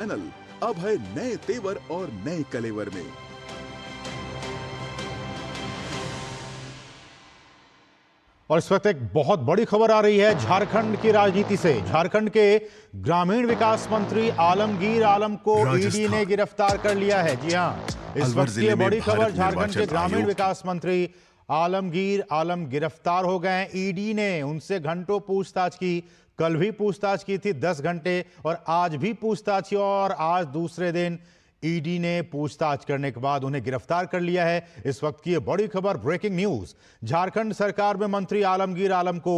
Channel अब है नए तेवर और नए कलेवर में। और इस वक्त एक बहुत बड़ी खबर आ रही है झारखंड की राजनीति से। झारखंड के ग्रामीण विकास मंत्री आलमगीर आलम को ईडी ने गिरफ्तार कर लिया है। जी हां, इस वक्त की बड़ी खबर, झारखंड के ग्रामीण विकास मंत्री आलमगीर आलम गिरफ्तार हो गए हैं। ईडी ने उनसे घंटों पूछताछ की, कल भी पूछताछ की थी 10 घंटे, और आज भी पूछताछ की, और आज दूसरे दिन ईडी ने पूछताछ करने के बाद उन्हें गिरफ्तार कर लिया है। इस वक्त की बड़ी खबर, ब्रेकिंग न्यूज, झारखंड सरकार में मंत्री आलमगीर आलम को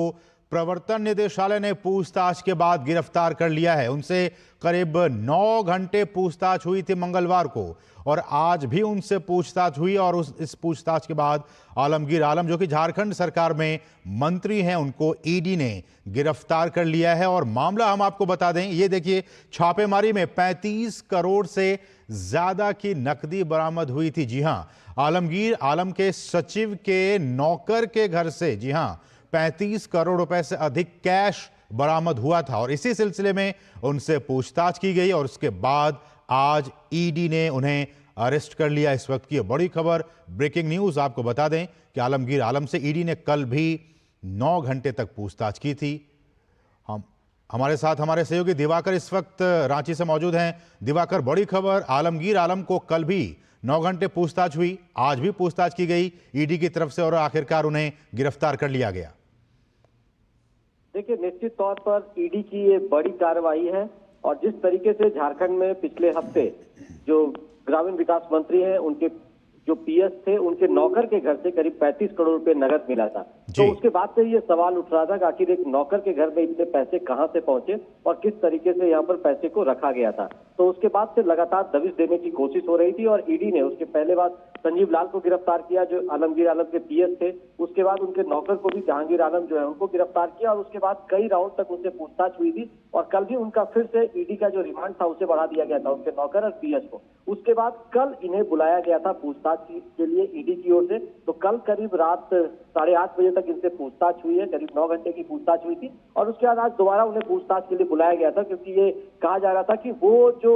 प्रवर्तन निदेशालय ने पूछताछ के बाद गिरफ्तार कर लिया है। उनसे करीब 9 घंटे पूछताछ हुई थी मंगलवार को, और आज भी उनसे पूछताछ हुई, और इस पूछताछ के बाद आलमगीर आलम, जो कि झारखंड सरकार में मंत्री हैं, उनको ईडी ने गिरफ्तार कर लिया है। और मामला हम आपको बता दें, ये देखिए, छापेमारी में 35 करोड़ से ज्यादा की नकदी बरामद हुई थी। जी हां, आलमगीर आलम के सचिव के नौकर के घर से, जी हां, 35 करोड़ रुपए से अधिक कैश बरामद हुआ था, और इसी सिलसिले में उनसे पूछताछ की गई, और उसके बाद आज ईडी ने उन्हें अरेस्ट कर लिया। इस वक्त की बड़ी खबर, ब्रेकिंग न्यूज, आपको बता दें कि आलमगीर आलम से ईडी ने कल भी 9 घंटे तक पूछताछ की थी। हमारे साथ हमारे सहयोगी दिवाकर इस वक्त रांची से मौजूद हैं। दिवाकर, बड़ी खबर, आलमगीर आलम को कल भी 9 घंटे पूछताछ हुई, आज भी पूछताछ की गई ईडी की तरफ से, और आखिरकार उन्हें गिरफ्तार कर लिया गया। देखिए, निश्चित तौर पर ईडी की ये बड़ी कार्रवाई है, और जिस तरीके से झारखंड में पिछले हफ्ते जो ग्रामीण विकास मंत्री हैं, उनके जो पीएस थे, उनके नौकर के घर से करीब 35 करोड़ रुपए नगद मिला था, तो उसके बाद से ये सवाल उठ रहा था कि आखिर एक नौकर के घर में इतने पैसे कहां से पहुंचे और किस तरीके से यहाँ पर पैसे को रखा गया था। तो उसके बाद से लगातार दबिश देने की कोशिश हो रही थी, और ईडी ने उसके पहले बाद संजीव लाल को गिरफ्तार किया, जो आलमगीर आलम के पीएस थे। उसके बाद उनके नौकर को भी, जहांगीर आलम जो है, उनको गिरफ्तार किया, और उसके बाद कई राउंड तक उनसे पूछताछ हुई थी, और कल भी उनका फिर से ईडी का जो रिमांड था उसे बढ़ा दिया गया था, उनके नौकर और पीएस को। उसके बाद कल इन्हें बुलाया गया था पूछताछ के लिए ईडी की ओर से। तो कल करीब रात 8:30 बजे तक इनसे पूछताछ हुई है, करीब 9 घंटे की पूछताछ हुई थी, और उसके बाद आज दोबारा उन्हें पूछताछ के लिए बुलाया गया था, क्योंकि ये कहा जा रहा था कि वो जो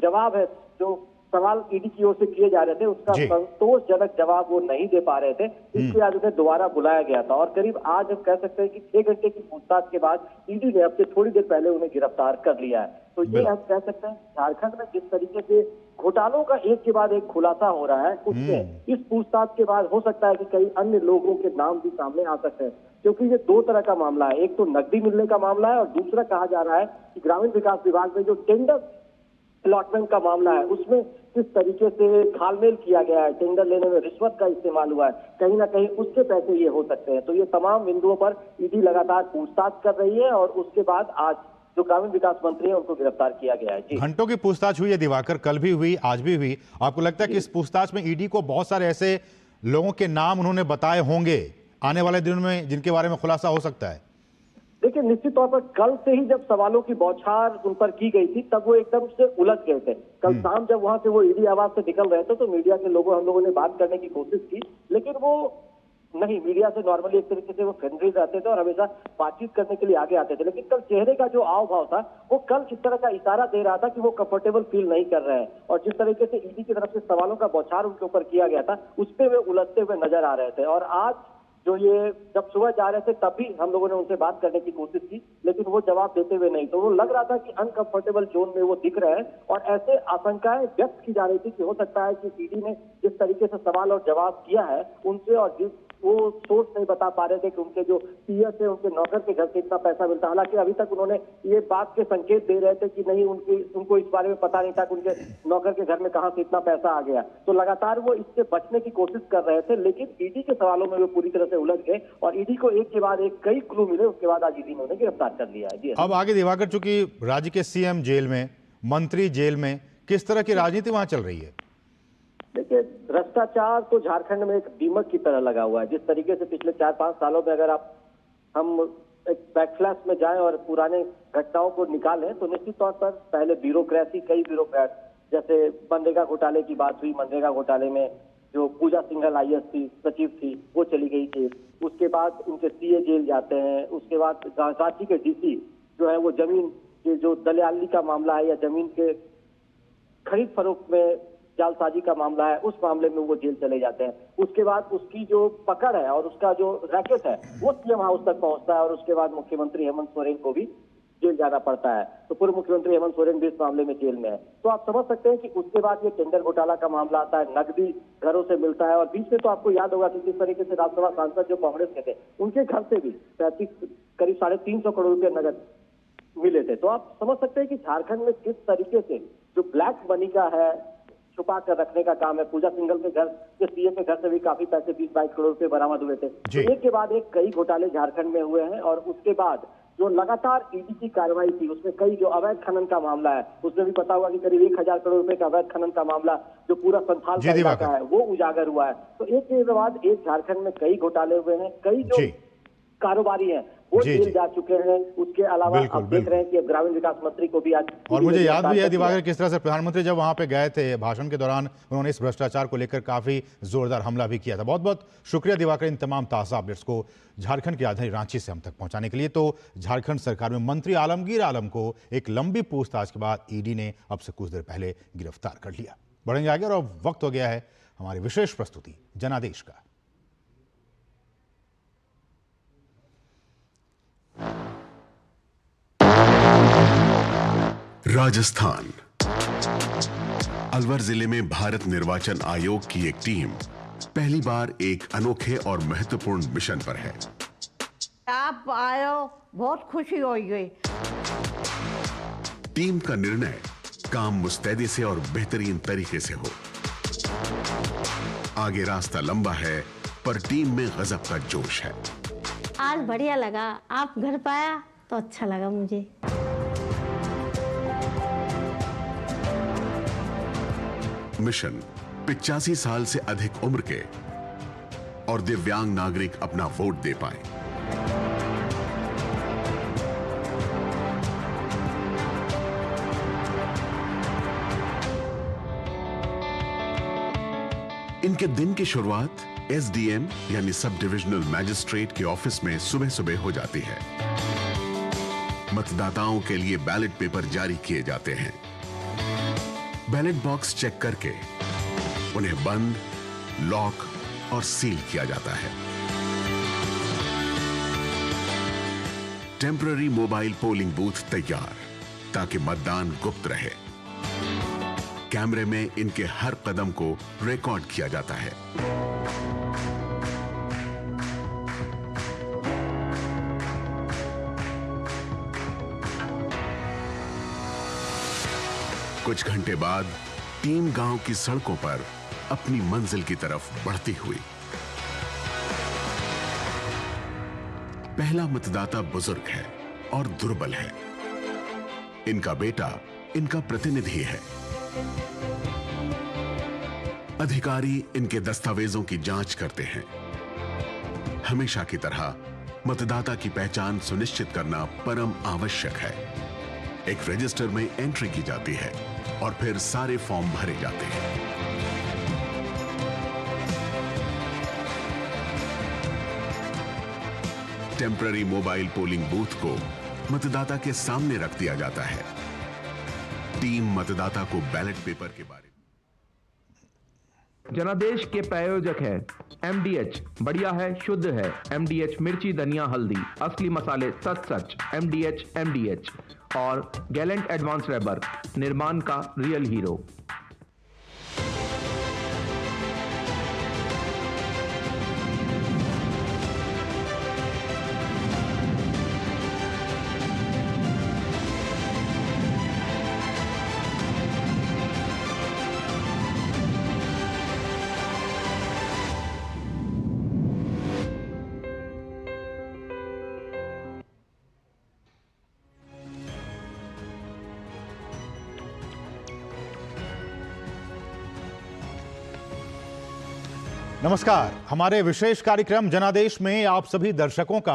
जवाब है, जो सवाल ईडी की ओर से किए जा रहे थे, उसका संतोषजनक जवाब वो नहीं दे पा रहे थे, इसलिए आज उन्हें दोबारा बुलाया गया था। और करीब आज हम कह सकते हैं कि 6 घंटे की पूछताछ के बाद ईडी ने अब से थोड़ी देर पहले उन्हें गिरफ्तार कर लिया है। तो ये हम कह सकते हैं झारखंड में जिस तरीके से घोटालों का एक के बाद एक खुलासा हो रहा है, उसमें इस पूछताछ के बाद हो सकता है कि कई अन्य लोगों के नाम भी सामने आ सकते हैं, क्योंकि ये 2 तरह का मामला है। एक तो नकदी मिलने का मामला है, और दूसरा कहा जा रहा है कि ग्रामीण विकास विभाग में जो टेंडर अलॉटमेंट का मामला है, उसमें किस तरीके से खालमेल किया गया है, टेंडर लेने में रिश्वत का इस्तेमाल हुआ है, कहीं ना कहीं उसके पैसे ये हो सकते हैं। तो ये तमाम बिंदुओं पर ईडी लगातार पूछताछ कर रही है, और उसके बाद आज जो ग्रामीण विकास मंत्री है, उनको गिरफ्तार किया गया है। जी, घंटों की पूछताछ हुई है दिवाकर, कल भी हुई, आज भी हुई। आपको लगता है कि इस पूछताछ में ईडी को बहुत सारे ऐसे लोगों के नाम उन्होंने बताए होंगे आने वाले दिनों में, जिनके बारे में खुलासा हो सकता है? देखिए, निश्चित तौर पर कल से ही जब सवालों की बौछार उन पर की गई थी, तब वो एकदम से उलझ गए थे। कल शाम जब वहां से वो ईडी आवाज से निकल रहे थे, तो मीडिया के लोगों, हम लोगों ने बात करने की कोशिश की, लेकिन वो नहीं, मीडिया से नॉर्मली एक तरीके से वो फ्रेंडली रहते थे और हमेशा बातचीत करने के लिए आगे आते थे। लेकिन कल चेहरे का जो हाव भाव था, वो कल इस तरह का इशारा दे रहा था कि वो कंफर्टेबल फील नहीं कर रहे हैं, और जिस तरीके से ईडी की तरफ से सवालों का बौछार उनके ऊपर किया गया था, उस पर वे उलझते हुए नजर आ रहे थे। और आज जो ये जब सुबह जा रहे थे, तब भी हम लोगों ने उनसे बात करने की कोशिश की, लेकिन वो जवाब देते हुए नहीं। तो वो लग रहा था कि अनकंफर्टेबल जोन में वो दिख रहे हैं, और ऐसे आशंकाएं व्यक्त की जा रही थी कि हो सकता है कि ईडी ने जिस तरीके से सवाल और जवाब किया है उनसे, और जिस वो सोर्स नहीं बता पा रहे थे कि उनके जो पीएस है, उनके नौकर के घर से इतना पैसा मिलता है। हालांकि अभी तक उन्होंने ये बात के संकेत दे रहे थे कि नहीं, उनको इस बारे में पता नहीं था कि उनके नौकर के घर में कहां से इतना पैसा आ गया। तो लगातार वो इससे बचने की कोशिश कर रहे थे, लेकिन ईडी के सवालों में वो पूरी तरह से उलझ गए, और ईडी को एक के बाद एक कई क्लू मिले। उसके बाद आज ईडी ने उन्हें गिरफ्तार कर लिया है। जी, अब आगे दिवाकर, चूंकि राज्य के सीएम जेल में, मंत्री जेल में, किस तरह की राजनीति वहां चल रही है? देखिए, भ्रष्टाचार तो झारखंड में एक दीमक की तरह लगा हुआ है। जिस तरीके से पिछले 4-5 सालों में अगर हम एक बैकफ्लैश में जाएं और पुराने घटनाओं को निकालें, तो निश्चित तौर पर पहले ब्यूरोक्रेसी, कई ब्यूरोक्रेट, जैसे मनरेगा घोटाले की बात हुई, मनरेगा घोटाले में जो पूजा सिंघल आईएएस थी, सचिव थी, वो चली गई थी। उसके बाद उनके सीए जेल जाते हैं। उसके बाद रांची के डीसी जो है वो जमीन के जो दलाली का मामला है या जमीन के खरीद फरोख्त में जालसाजी का मामला है, उस मामले में वो जेल चले जाते हैं। उसके बाद उसकी जो पकड़ है और उसका जो रैकेट है वो सीएम हाउस तक पहुंचता है और उसके बाद मुख्यमंत्री हेमंत सोरेन को भी जेल जाना पड़ता है। तो पूर्व मुख्यमंत्री हेमंत सोरेन भी इस मामले में जेल में है। तो आप समझ सकते हैं कि उसके बाद ये टेंडर घोटाला का मामला आता है, नकदी घरों से मिलता है और बीच में तो आपको याद होगा कि किस तरीके से राज्यसभा सांसद जो कांग्रेस के थे उनके घर से भी करीब 350 करोड़ रुपए नकद मिले थे। तो आप समझ सकते हैं कि झारखंड में किस तरीके से जो ब्लैक मनी का है छुपा कर रखने का काम है। पूजा सिंघल के घर के सीए के घर से भी काफी पैसे 20-22 करोड़ रुपए बरामद हुए थे। तो एक के बाद एक कई घोटाले झारखंड में हुए हैं और उसके बाद जो लगातार ईडी की कार्रवाई थी उसमें कई जो अवैध खनन का मामला है उसमें भी पता हुआ कि करीब 1000 करोड़ रुपए का अवैध खनन का मामला जो पूरा संथाल का इलाका है वो उजागर हुआ है। तो एक के बाद एक झारखंड में कई घोटाले हुए हैं, कई जो कारोबारी हैं वो जेल जा चुके हैं। उसके अलावा आप देख रहे हैं कि ग्रामीण विकास मंत्री को भी आज, और मुझे याद भी है दिवाकर किस तरह से प्रधानमंत्री जब वहां पे गए थे भाषण के दौरान उन्होंने इस भ्रष्टाचार को लेकर काफी जोरदार हमला भी किया था। बहुत बहुत शुक्रिया दिवाकर इन तमाम ताजा अपडेट्स को झारखंड की राजधानी रांची से हम तक पहुंचाने के लिए। तो झारखंड सरकार में मंत्री आलमगीर आलम को एक लंबी पूछताछ के बाद ईडी ने अब से कुछ देर पहले गिरफ्तार कर लिया। बढ़ेंगे आगे और अब वक्त हो गया है हमारी विशेष प्रस्तुति जनादेश का। राजस्थान अलवर जिले में भारत निर्वाचन आयोग की एक टीम पहली बार एक अनोखे और महत्वपूर्ण मिशन पर है। आप आए हो, बहुत खुशी हो गई। टीम का निर्णय काम मुस्तैदी से और बेहतरीन तरीके से हो। आगे रास्ता लंबा है पर टीम में गजब का जोश है। आज बढ़िया लगा, आप घर पाया तो अच्छा लगा मुझे। मिशन 85 साल से अधिक उम्र के और दिव्यांग नागरिक अपना वोट दे पाए। इनके दिन की शुरुआत एसडीएम यानी सब डिविजनल मैजिस्ट्रेट के ऑफिस में सुबह सुबह हो जाती है। मतदाताओं के लिए बैलेट पेपर जारी किए जाते हैं। बैलेट बॉक्स चेक करके उन्हें बंद, लॉक और सील किया जाता है। टेम्पररी मोबाइल पोलिंग बूथ तैयार ताकि मतदान गुप्त रहे। कैमरे में इनके हर कदम को रिकॉर्ड किया जाता है। कुछ घंटे बाद टीम गांव की सड़कों पर अपनी मंजिल की तरफ बढ़ती हुई। पहला मतदाता बुजुर्ग है और दुर्बल है। इनका बेटा इनका प्रतिनिधि है। अधिकारी इनके दस्तावेजों की जांच करते हैं। हमेशा की तरह मतदाता की पहचान सुनिश्चित करना परम आवश्यक है। एक रजिस्टर में एंट्री की जाती है और फिर सारे फॉर्म भरे जाते हैं। टेम्पररी मोबाइल पोलिंग बूथ को मतदाता के सामने रख दिया जाता है। टीम मतदाता को बैलेट पेपर के बारे में। जनादेश के प्रायोजक है MDH, बढ़िया है, शुद्ध है। MDH मिर्ची, धनिया, हल्दी, असली मसाले, सच MDH और गैलेंट एडवांस रबर, निर्माण का रियल हीरो। नमस्कार, हमारे विशेष कार्यक्रम जनादेश में आप सभी दर्शकों का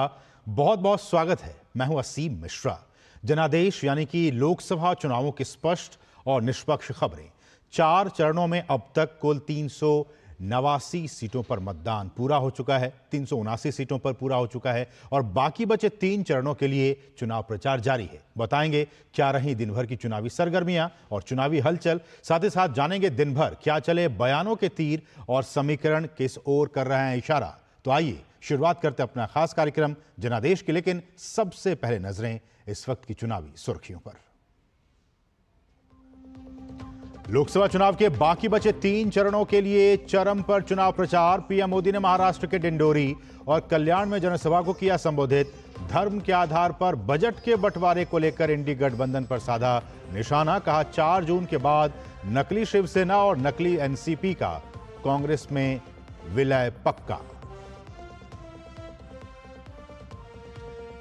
बहुत बहुत स्वागत है। मैं हूं असीम मिश्रा। जनादेश यानी कि लोकसभा चुनावों की स्पष्ट और निष्पक्ष खबरें। 4 चरणों में अब तक कुल 300 89 सीटों पर मतदान पूरा हो चुका है, 379 सीटों पर पूरा हो चुका है और बाकी बचे 3 चरणों के लिए चुनाव प्रचार जारी है। बताएंगे क्या रही दिन भर की चुनावी सरगर्मियां और चुनावी हलचल, साथ ही साथ जानेंगे दिन भर क्या चले बयानों के तीर और समीकरण किस ओर कर रहे हैं इशारा। तो आइए शुरुआत करते अपना खास कार्यक्रम जनादेश की, लेकिन सबसे पहले नजरें इस वक्त की चुनावी सुर्खियों पर। लोकसभा चुनाव के बाकी बचे 3 चरणों के लिए चरम पर चुनाव प्रचार। पीएम मोदी ने महाराष्ट्र के डिंडोरी और कल्याण में जनसभा को किया संबोधित। धर्म के आधार पर बजट के बंटवारे को लेकर इंडी गठबंधन पर साधा निशाना। कहा 4 जून के बाद नकली शिवसेना और नकली एनसीपी का कांग्रेस में विलय पक्का।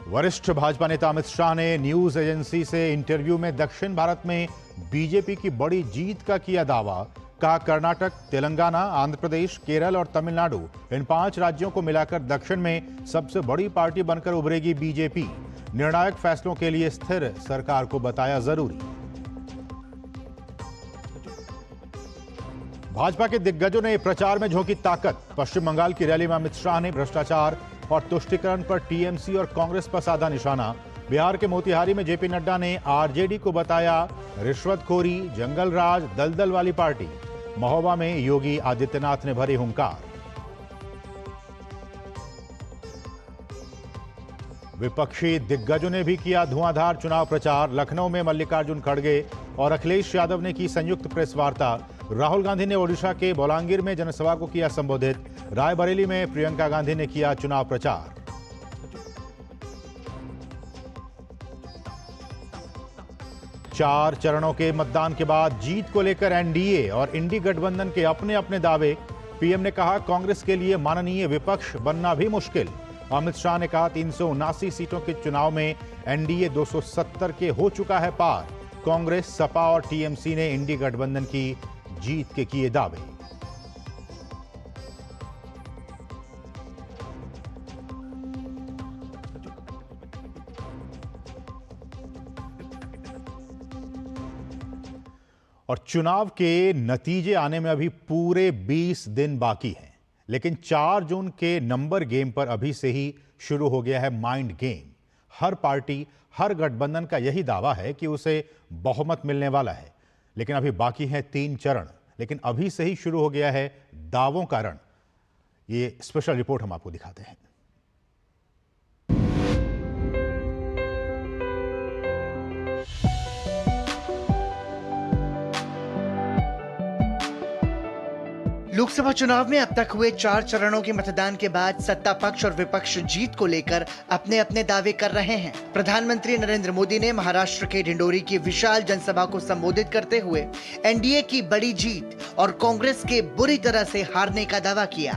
वरिष्ठ भाजपा नेता अमित शाह ने न्यूज एजेंसी से इंटरव्यू में दक्षिण भारत में बीजेपी की बड़ी जीत का किया दावा। कहा कर्नाटक, तेलंगाना, आंध्र प्रदेश, केरल और तमिलनाडु, इन 5 राज्यों को मिलाकर दक्षिण में सबसे बड़ी पार्टी बनकर उभरेगी बीजेपी। निर्णायक फैसलों के लिए स्थिर सरकार को बताया जरूरी। भाजपा के दिग्गजों ने प्रचार में झोंकी ताकत। पश्चिम बंगाल की रैली में अमित शाह ने भ्रष्टाचार और तुष्टीकरण पर टीएमसी और कांग्रेस पर साधा निशाना। बिहार के मोतिहारी में जेपी नड्डा ने आरजेडी को बताया रिश्वतखोरी, जंगल राज, दलदल वाली पार्टी। महोबा में योगी आदित्यनाथ ने भरी हुंकार। विपक्षी दिग्गजों ने भी किया धुआंधार चुनाव प्रचार। लखनऊ में मल्लिकार्जुन खड़गे और अखिलेश यादव ने की संयुक्त प्रेस वार्ता। राहुल गांधी ने ओडिशा के बोलांगीर में जनसभा को किया संबोधित। रायबरेली में प्रियंका गांधी ने किया चुनाव प्रचार। चार चरणों के मतदान के बाद जीत को लेकर एनडीए और इंडी गठबंधन के अपने अपने दावे। पीएम ने कहा कांग्रेस के लिए माननीय विपक्ष बनना भी मुश्किल। अमित शाह ने कहा 379 सीटों के चुनाव में एनडीए 270 के हो चुका है पार। कांग्रेस, सपा और टीएमसी ने इंडी गठबंधन की जीत के किए दावे। और चुनाव के नतीजे आने में अभी पूरे 20 दिन बाकी हैं, लेकिन 4 जून के नंबर गेम पर अभी से ही शुरू हो गया है माइंड गेम। हर पार्टी, हर गठबंधन का यही दावा है कि उसे बहुमत मिलने वाला है, लेकिन अभी बाकी हैं 3 चरण, लेकिन अभी से ही शुरू हो गया है दावों का रण। ये स्पेशल रिपोर्ट हम आपको दिखाते हैं। लोकसभा चुनाव में अब तक हुए 4 चरणों के मतदान के बाद सत्ता पक्ष और विपक्ष जीत को लेकर अपने अपने दावे कर रहे हैं। प्रधानमंत्री नरेंद्र मोदी ने महाराष्ट्र के डिंडोरी की विशाल जनसभा को संबोधित करते हुए एनडीए की बड़ी जीत और कांग्रेस के बुरी तरह से हारने का दावा किया।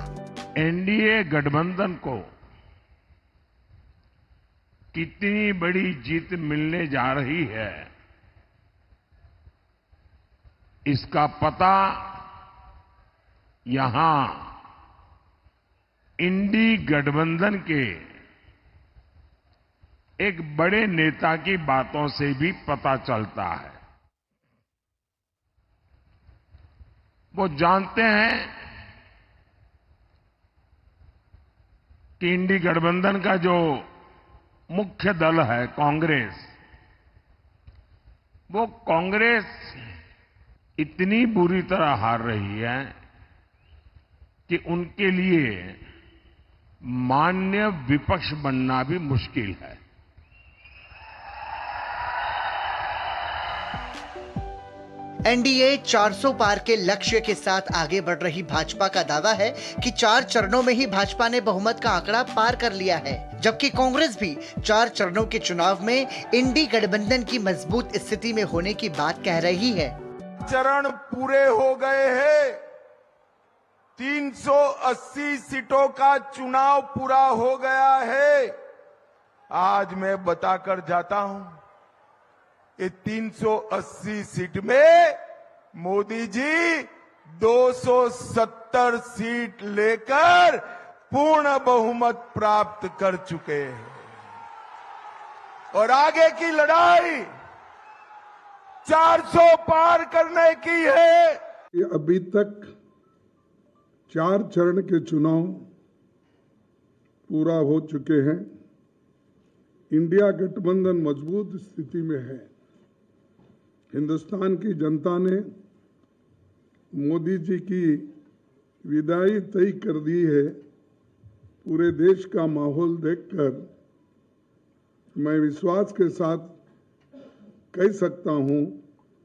एनडीए गठबंधन को कितनी बड़ी जीत मिलने जा रही है, इसका पता यहां इंडी गठबंधन के एक बड़े नेता की बातों से भी पता चलता है। वो जानते हैं कि इंडी गठबंधन का जो मुख्य दल है कांग्रेस, वो कांग्रेस इतनी बुरी तरह हार रही है कि उनके लिए मान्य विपक्ष बनना भी मुश्किल है। एनडीए 400 पार के लक्ष्य के साथ आगे बढ़ रही भाजपा का दावा है कि 4 चरणों में ही भाजपा ने बहुमत का आंकड़ा पार कर लिया है, जबकि कांग्रेस भी 4 चरणों के चुनाव में इंडी गठबंधन की मजबूत स्थिति में होने की बात कह रही है। चरण पूरे हो गए हैं, 380 सीटों का चुनाव पूरा हो गया है। आज मैं बताकर जाता हूं, ये 380 सीट में मोदी जी 270 सीट लेकर पूर्ण बहुमत प्राप्त कर चुके हैं और आगे की लड़ाई 400 पार करने की है। ये अभी तक 4 चरण के चुनाव पूरा हो चुके हैं। इंडिया गठबंधन मजबूत स्थिति में है। हिंदुस्तान की जनता ने मोदी जी की विदाई तय कर दी है। पूरे देश का माहौल देखकर मैं विश्वास के साथ कह सकता हूं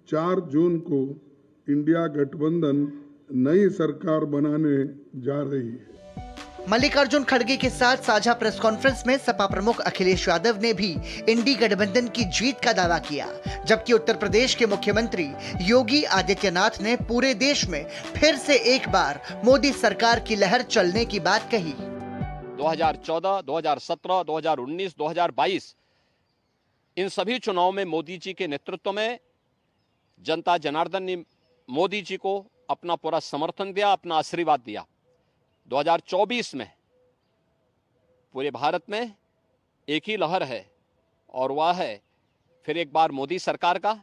4 जून को इंडिया गठबंधन नई सरकार बनाने जा रही है। मल्लिकार्जुन खड़गे के साथ साझा प्रेस कॉन्फ्रेंस में सपा प्रमुख अखिलेश यादव ने भी इंडी गठबंधन की जीत का दावा किया, जबकि उत्तर प्रदेश के मुख्यमंत्री योगी आदित्यनाथ ने पूरे देश में फिर से एक बार मोदी सरकार की लहर चलने की बात कही। 2014, 2017, 2019, 2022 इन सभी चुनाव में मोदी जी के नेतृत्व में जनता जनार्दन ने मोदी जी को अपना पूरा समर्थन दिया, अपना आशीर्वाद दिया। 2024 में पूरे भारत में एक ही लहर है और वह है फिर एक बार मोदी सरकार का,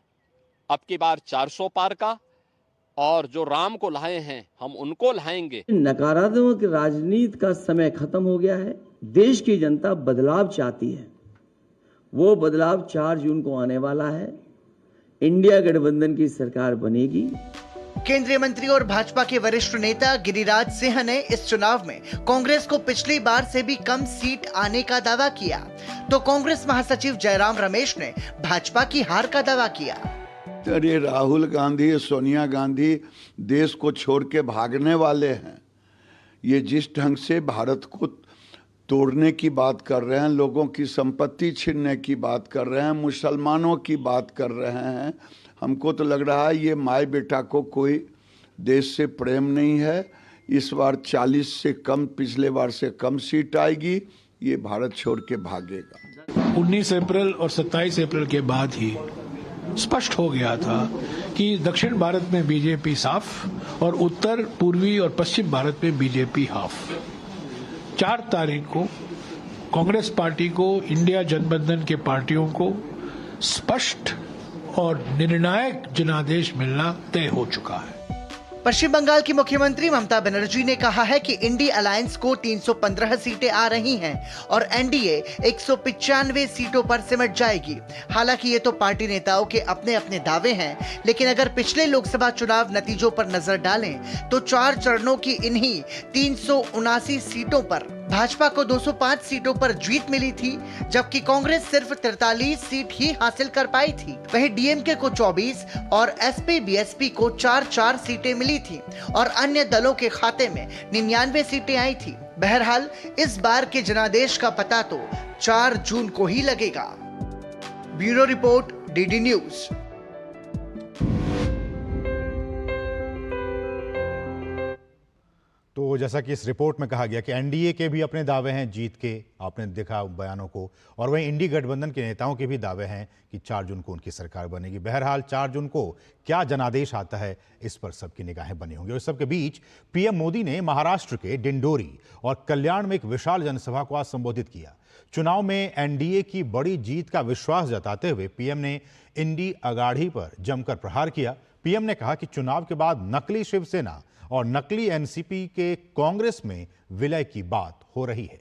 अब की बार 400 पार का, और जो राम को लाए हैं हम उनको लाएंगे। नकारात्मक राजनीति का समय खत्म हो गया है। देश की जनता बदलाव चाहती है। वो बदलाव 4 जून को आने वाला है। इंडिया गठबंधन की सरकार बनेगी। केंद्रीय मंत्री और भाजपा के वरिष्ठ नेता गिरिराज सिंह ने इस चुनाव में कांग्रेस को पिछली बार से भी कम सीट आने का दावा किया, तो कांग्रेस महासचिव जयराम रमेश ने भाजपा की हार का दावा किया। अरे राहुल गांधी, सोनिया गांधी देश को छोड़ के भागने वाले हैं। ये जिस ढंग से भारत को तोड़ने की बात कर रहे हैं, लोगों की संपत्ति छीनने की बात कर रहे हैं, मुसलमानों की बात कर रहे हैं, हमको तो लग रहा है ये माई बेटा को कोई देश से प्रेम नहीं है। इस बार 40 से कम, पिछले बार से कम सीट आएगी। ये भारत छोड़ के भागेगा। 19 अप्रैल और 27 अप्रैल के बाद ही स्पष्ट हो गया था कि दक्षिण भारत में बीजेपी साफ और उत्तर, पूर्वी और पश्चिम भारत में बीजेपी हाफ। 4 तारीख को कांग्रेस पार्टी को इंडिया गठबंधन के पार्टियों को स्पष्ट और निर्णायक जनादेश मिलना तय हो चुका है। पश्चिम बंगाल की मुख्यमंत्री ममता बनर्जी ने कहा है कि इंडी अलायंस को 315 सीटें आ रही हैं और एनडीए 195 सीटों पर सिमट जाएगी। हालांकि ये तो पार्टी नेताओं के अपने अपने दावे हैं, लेकिन अगर पिछले लोकसभा चुनाव नतीजों पर नजर डालें तो 4 चरणों की इन्हीं 379 सीटों पर भाजपा को 205 सीटों पर जीत मिली थी, जबकि कांग्रेस सिर्फ 43 सीट ही हासिल कर पाई थी। वहीं डीएमके को 24 और एसपी बीएसपी को 4-4 सीटें मिली थी और अन्य दलों के खाते में 99 सीटें आई थी। बहरहाल इस बार के जनादेश का पता तो 4 जून को ही लगेगा। Bureau report, DD news. तो जैसा कि इस रिपोर्ट में कहा गया कि एनडीए के भी अपने दावे हैं जीत के, आपने देखा बयानों को, और वहीं इंडी गठबंधन के नेताओं के भी दावे हैं कि 4 जून को उनकी सरकार बनेगी। बहरहाल 4 जून को क्या जनादेश आता है, इस पर सबकी निगाहें बनी होंगी। और इस सबके बीच पीएम मोदी ने महाराष्ट्र के डिंडोरी और कल्याण में एक विशाल जनसभा को आज संबोधित किया। चुनाव में एनडीए की बड़ी जीत का विश्वास जताते हुए पीएम ने इंडी अगाड़ी पर जमकर प्रहार किया। पीएम ने कहा कि चुनाव के बाद नकली शिवसेना और नकली एनसीपी के कांग्रेस में विलय की बात हो रही है।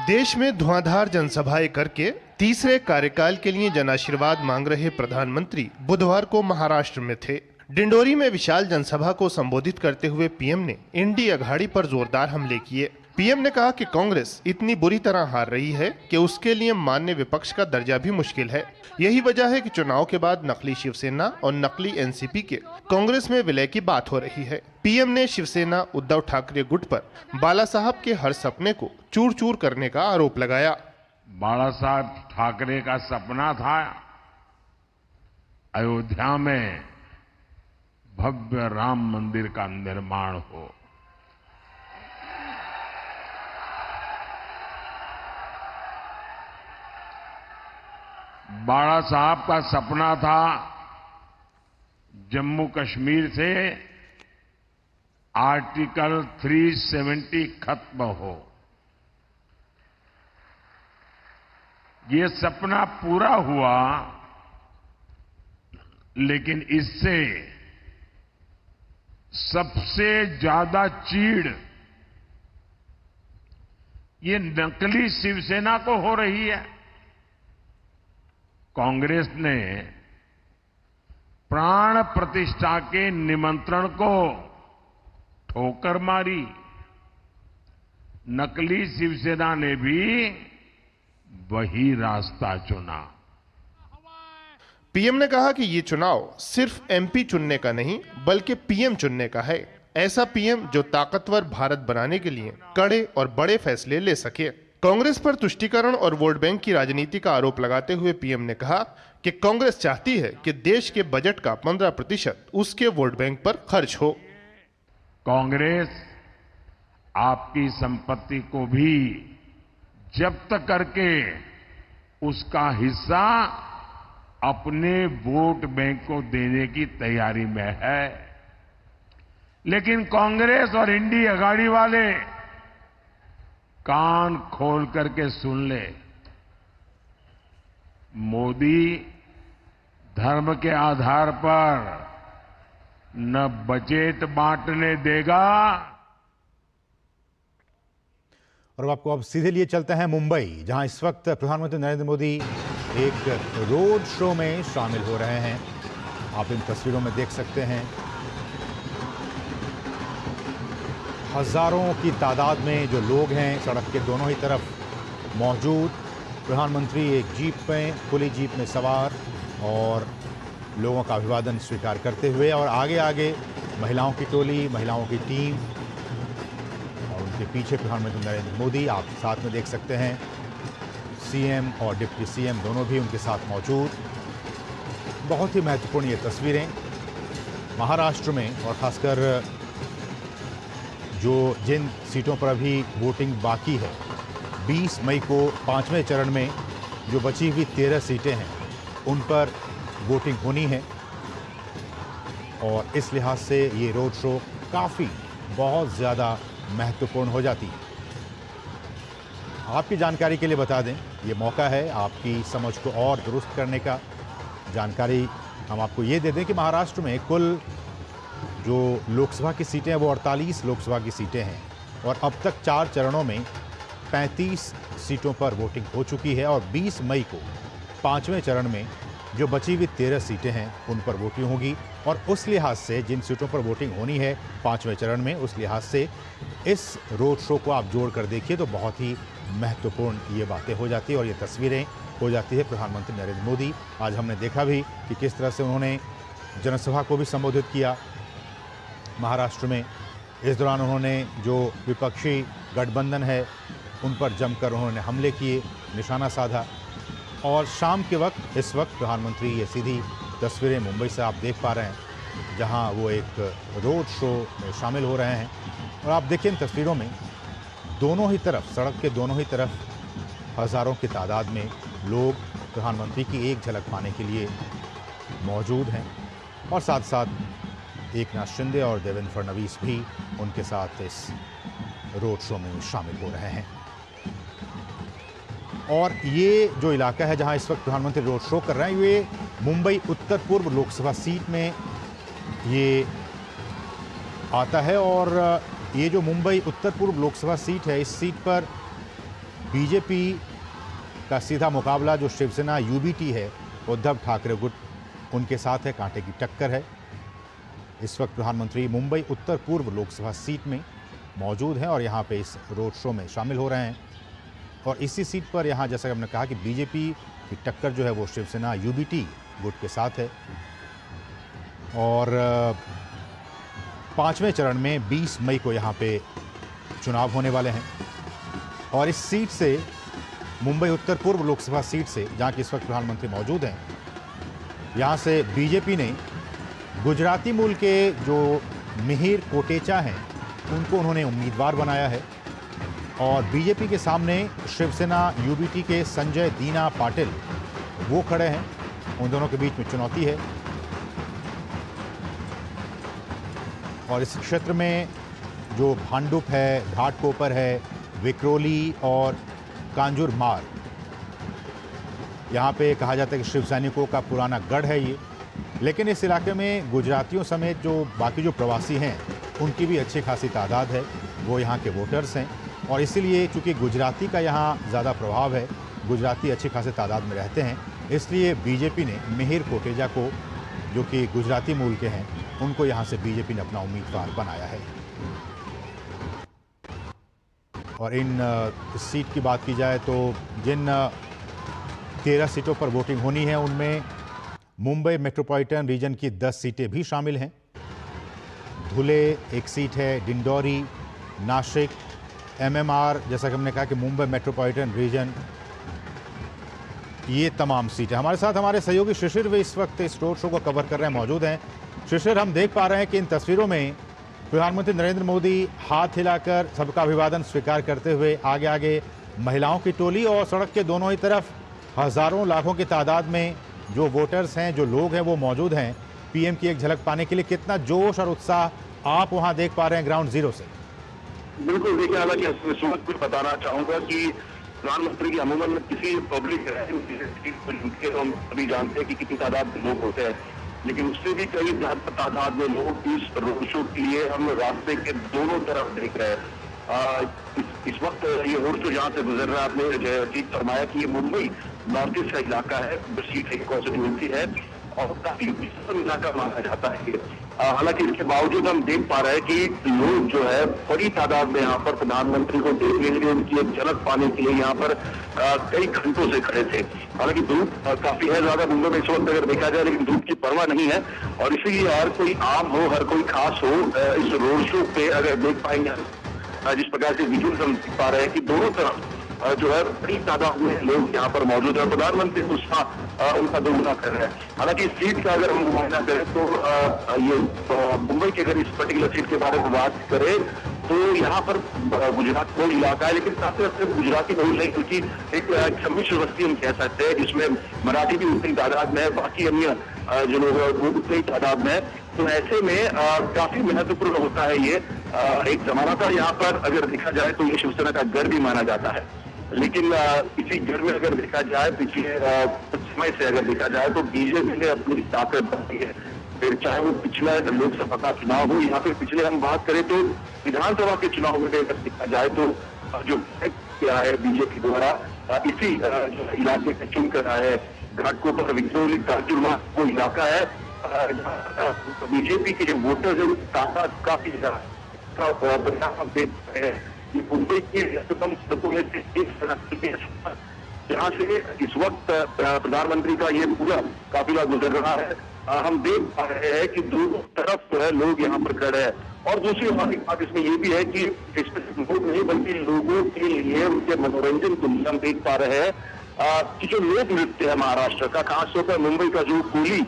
देश में धुआंधार जनसभाएं करके तीसरे कार्यकाल के लिए जनाशीर्वाद मांग रहे प्रधानमंत्री बुधवार को महाराष्ट्र में थे। डिंडोरी में विशाल जनसभा को संबोधित करते हुए पीएम ने इंडी अघाड़ी पर जोरदार हमले किए। पीएम ने कहा कि कांग्रेस इतनी बुरी तरह हार रही है कि उसके लिए मान्य विपक्ष का दर्जा भी मुश्किल है। यही वजह है कि चुनाव के बाद नकली शिवसेना और नकली एनसीपी के कांग्रेस में विलय की बात हो रही है। पीएम ने शिवसेना उद्धव ठाकरे गुट पर बाला साहब के हर सपने को चूर चूर करने का आरोप लगाया। बाला साहब ठाकरे का सपना था अयोध्या में भव्य राम मंदिर का निर्माण हो। बाला साहब का सपना था जम्मू कश्मीर से आर्टिकल 370 खत्म हो। ये सपना पूरा हुआ लेकिन इससे सबसे ज्यादा चीड़ ये नकली शिवसेना को हो रही है। कांग्रेस ने प्राण प्रतिष्ठा के निमंत्रण को ठोकर मारी। नकली शिवसेना ने भी वही रास्ता चुना। पीएम ने कहा कि ये चुनाव सिर्फ एमपी चुनने का नहीं बल्कि पीएम चुनने का है। ऐसा पीएम जो ताकतवर भारत बनाने के लिए कड़े और बड़े फैसले ले सके। कांग्रेस पर तुष्टीकरण और वोट बैंक की राजनीति का आरोप लगाते हुए पीएम ने कहा कि कांग्रेस चाहती है कि देश के बजट का 15% उसके वोट बैंक पर खर्च हो। कांग्रेस आपकी संपत्ति को भी जब्त करके उसका हिस्सा अपने वोट बैंक को देने की तैयारी में है। लेकिन कांग्रेस और इंडी अगाड़ी वाले कान खोल करके सुन ले, मोदी धर्म के आधार पर न बजट बांटने देगा। और आपको अब सीधे लिए चलते हैं मुंबई, जहां इस वक्त प्रधानमंत्री नरेंद्र मोदी एक रोड शो में शामिल हो रहे हैं। आप इन तस्वीरों में देख सकते हैं हजारों की तादाद में जो लोग हैं सड़क के दोनों ही तरफ मौजूद। प्रधानमंत्री एक जीप में, खुली जीप में सवार और लोगों का अभिवादन स्वीकार करते हुए, और आगे आगे महिलाओं की टोली, महिलाओं की टीम और उनके पीछे प्रधानमंत्री नरेंद्र मोदी। आप साथ में देख सकते हैं सीएम और डिप्टी सीएम दोनों भी उनके साथ मौजूद। बहुत ही महत्वपूर्ण ये तस्वीरें महाराष्ट्र में, और खासकर जिन सीटों पर अभी वोटिंग बाकी है, 20 मई को 5वें चरण में जो बची हुई 13 सीटें हैं उन पर वोटिंग होनी है। और इस लिहाज से ये रोड शो काफ़ी बहुत ज़्यादा महत्वपूर्ण हो जाती है। आपकी जानकारी के लिए बता दें, ये मौका है आपकी समझ को और दुरुस्त करने का। जानकारी हम आपको ये दे दें कि महाराष्ट्र में कुल जो लोकसभा की सीटें हैं वो 48 लोकसभा की सीटें हैं, और अब तक 4 चरणों में 35 सीटों पर वोटिंग हो चुकी है। और 20 मई को 5वें चरण में जो बची हुई 13 सीटें हैं उन पर वोटिंग होगी। और उस लिहाज से जिन सीटों पर वोटिंग होनी है 5वें चरण में, उस लिहाज से इस रोड शो को आप जोड़ कर देखिए तो बहुत ही महत्वपूर्ण ये बातें हो जाती है और ये तस्वीरें हो जाती है प्रधानमंत्री नरेंद्र मोदी। आज हमने देखा भी कि किस तरह से उन्होंने जनसभा को भी संबोधित किया महाराष्ट्र में। इस दौरान उन्होंने जो विपक्षी गठबंधन है उन पर जमकर उन्होंने हमले किए, निशाना साधा। और शाम के वक्त, इस वक्त प्रधानमंत्री ये सीधी तस्वीरें मुंबई से आप देख पा रहे हैं, जहां वो एक रोड शो में शामिल हो रहे हैं। और आप देखिए इन तस्वीरों में दोनों ही तरफ, सड़क के दोनों ही तरफ हज़ारों की तादाद में लोग प्रधानमंत्री की एक झलक पाने के लिए मौजूद हैं। और साथ साथ एकनाथ शिंदे और देवेंद्र फडणवीस भी उनके साथ इस रोड शो में शामिल हो रहे हैं। और ये जो इलाका है जहां इस वक्त प्रधानमंत्री रोड शो कर रहे हैं, ये मुंबई उत्तर पूर्व लोकसभा सीट में ये आता है। और ये जो मुंबई उत्तर पूर्व लोकसभा सीट है, इस सीट पर बीजेपी का सीधा मुकाबला जो शिवसेना यूबीटी है, उद्धव ठाकरे गुट, उनके साथ है, कांटे की टक्कर है। इस वक्त प्रधानमंत्री मुंबई उत्तर पूर्व लोकसभा सीट में मौजूद हैं और यहाँ पे इस रोड शो में शामिल हो रहे हैं। और इसी सीट पर यहाँ, जैसा कि हमने कहा, कि बीजेपी की टक्कर जो है वो शिवसेना यूबीटी गुट के साथ है। और 5वें चरण में 20 मई को यहाँ पे चुनाव होने वाले हैं। और इस सीट से, मुंबई उत्तर पूर्व लोकसभा सीट से, जहाँ की इस वक्त प्रधानमंत्री मौजूद हैं, यहाँ से बीजेपी ने गुजराती मूल के जो मिहिर कोटेचा हैं उनको उन्होंने उम्मीदवार बनाया है। और बीजेपी के सामने शिवसेना यूबीटी के संजय दीना पाटिल वो खड़े हैं। उन दोनों के बीच में चुनौती है। और इस क्षेत्र में जो भांडुप है, घाटकोपर है, विक्रोली और कांजुरमार्ग, यहाँ पे कहा जाता है कि शिव सैनिकों का पुराना गढ़ है ये। लेकिन इस इलाके में गुजरातियों समेत जो बाकी जो प्रवासी हैं उनकी भी अच्छी खासी तादाद है, वो यहाँ के वोटर्स हैं। और इसीलिए चूँकि गुजराती का यहाँ ज़्यादा प्रभाव है, गुजराती अच्छी खासी तादाद में रहते हैं, इसलिए बीजेपी ने मिहिर कोटेचा को, जो कि गुजराती मूल के हैं, उनको यहाँ से बीजेपी ने अपना उम्मीदवार बनाया है। और इन सीट की बात की जाए तो जिन 13 सीटों पर वोटिंग होनी है उनमें मुंबई मेट्रोपॉलिटन रीजन की 10 सीटें भी शामिल हैं। धुले एक सीट है, डिंडोरी, नासिक, एमएमआर, जैसा कि हमने कहा कि मुंबई मेट्रोपॉलिटन रीजन, ये तमाम सीटें। हमारे साथ हमारे सहयोगी शिशिर वे इस वक्त इस रोड शो को कवर कर रहे हैं, मौजूद हैं। शिशिर, हम देख पा रहे हैं कि इन तस्वीरों में प्रधानमंत्री नरेंद्र मोदी हाथ हिलाकर सबका अभिवादन स्वीकार करते हुए आगे आगे महिलाओं की टोली और सड़क के दोनों ही तरफ हजारों लाखों की तादाद में जो वोटर्स हैं, जो लोग हैं, वो मौजूद हैं पीएम की एक झलक पाने के लिए। कितना जोश और उत्साह आप वहां देख पा रहे हैं ग्राउंड जीरो से? बिल्कुल, देखिए हालांकि इस वक्त मैं बताना चाहूंगा कि प्रधानमंत्री की अमूमन किसी पब्लिक के तो हम सभी जानते हैं कि कितनी तादाद में लोग होते हैं, लेकिन उससे भी कई ज्यादा तादाद में लोग इस रोड शो के लिए हम रास्ते के दोनों तरफ देख रहे हैं। इस वक्त ये रोड शो जहाँ से गुजर रहा है, आपने जीत फरमाया कि ये मुंबई नॉर्थ ईस्ट का इलाका है, सीट है, कॉन्स्टिट्यूंसी है और काफी विषम इलाका माना जाता है। हालांकि इसके बावजूद हम देख पा रहे हैं कि लोग जो है बड़ी तादाद में यहाँ पर प्रधानमंत्री को देखने के लिए, उनकी एक झलक पाने के लिए यहाँ पर कई घंटों से खड़े थे। हालांकि धूप काफी है ज्यादा मुंबई में इस वक्त अगर देखा जाए, लेकिन धूप की परवाह नहीं है और इसीलिए हर कोई आम हो, हर कोई खास हो, इस रोड शो पे अगर देख पाएंगे जिस प्रकार से विजुअल्स हम देख पा रहे हैं कि दोनों तरफ जो है बड़ी तादाद में लोग यहाँ पर मौजूद है। प्रधानमंत्री उत्साह उनका दोगुना कर रहे हैं। हालांकि इस सीट का अगर हम मुआयना करें तो ये मुंबई की अगर इस पर्टिकुलर सीट के बारे में बात करें तो यहाँ पर गुजरात को इलाका है, लेकिन साथ ही सिर्फ गुजराती नहीं है, क्योंकि एक सम्मिश्र बस्ती हम कह सकते हैं जिसमें मराठी भी उतनी तादाद में है, बाकी अन्य जो लोग वो उतनी तादाद में है। तो ऐसे में काफी महत्वपूर्ण होता है ये। एक जमाना था यहाँ पर अगर देखा जाए तो ये शिवसेना का गढ़ भी माना जाता है, लेकिन इसी गढ़ में अगर देखा जाए पिछले समय से अगर देखा जाए तो बीजेपी ने अपनी ताकत बढ़ाई है। फिर चाहे वो पिछला लोकसभा का चुनाव हो या फिर पिछले हम बात करें तो विधानसभा के चुनाव में अगर देखा जाए तो जो किया है बीजेपी द्वारा इसी इलाके का चुन कर रहा है, घाटकोपर विक्टोरिया काजूमा वो इलाका है, बीजेपी के जो वोटर्स है तादाद काफी मुंबई की व्यस्ततम सड़कों में से एक सड़क जहाँ से इस वक्त प्रधानमंत्री का ये पूरा काफिला गुजर रहा है। हम देख पा रहे हैं कि दोनों तरफ जो है लोग यहाँ पर खड़े हैं और दूसरी बात इसमें ये भी है कि स्पेसिफिक लोग नहीं बल्कि लोगों के लिए उनके मनोरंजन के लिए हम देख पा रहे हैं कि जो लोक नृत्य है महाराष्ट्र का, खासतौर पर मुंबई का जो कोली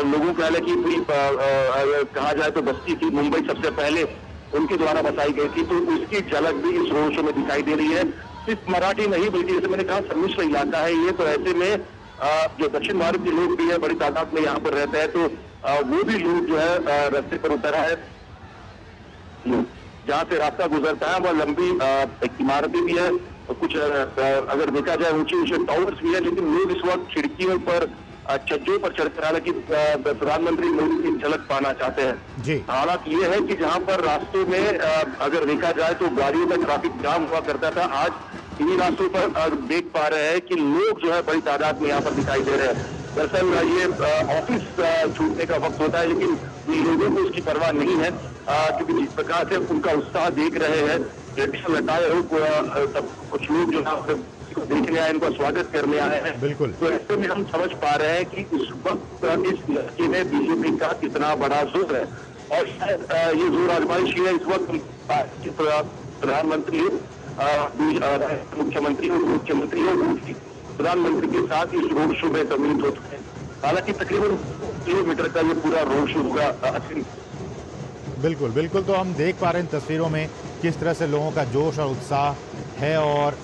लोगों का कि पूरी कहा जाए तो बस्ती थी मुंबई सबसे पहले उनके द्वारा बसाई गई थी, तो उसकी झलक भी इस रोड शो में दिखाई दे रही है। सिर्फ मराठी नहीं बल्कि जैसे मैंने कहा सम्मिश्र इलाका है ये, तो ऐसे में जो दक्षिण भारत के लोग भी है बड़ी तादाद में यहाँ पर रहते हैं, तो वो भी लोग जो है रास्ते पर उतरा है। जहाँ से रास्ता गुजरता है वह लंबी इमारतें भी है, कुछ अगर देखा जाए ऊंचे ऊंचे टावर्स भी है, लेकिन लोग इस वक्त खिड़कियों पर छज्जों पर चढ़कर हालांकि प्रधानमंत्री मोदी की झलक पाना चाहते हैं। हालांकि ये है कि जहां पर रास्तों में अगर देखा जाए तो गाड़ियों का ट्रैफिक जाम हुआ करता था, आज इन्हीं रास्तों पर देख पा रहे हैं कि लोग जो है बड़ी तादाद में यहाँ पर दिखाई दे रहे हैं। दरअसल ये ऑफिस छूटने का वक्त होता है, लेकिन लोगों को उसकी परवाह नहीं है क्योंकि जिस प्रकार से उनका उत्साह देख रहे हैं, ट्रेडिशनल अटायर हो, सब कुछ लोग जो है देखने आए, इनका स्वागत करने आए हैं। बिल्कुल। तो ऐसे में हम समझ पा रहे हैं कि इस वक्त इस इलाके में बीजेपी का कितना बड़ा जोर है और शायद ये जोर आजमाइश है इस वक्त प्रधानमंत्री मुख्यमंत्री और मुख्यमंत्री और प्रधानमंत्री के साथ इस रोड शो में सम्मिलित होते हैं। हालांकि तकरीबन किलोमीटर का ये पूरा रोड शो होगा। बिल्कुल बिल्कुल, तो हम देख पा रहे हैं इन तस्वीरों में किस तरह से लोगों का जोश और उत्साह है और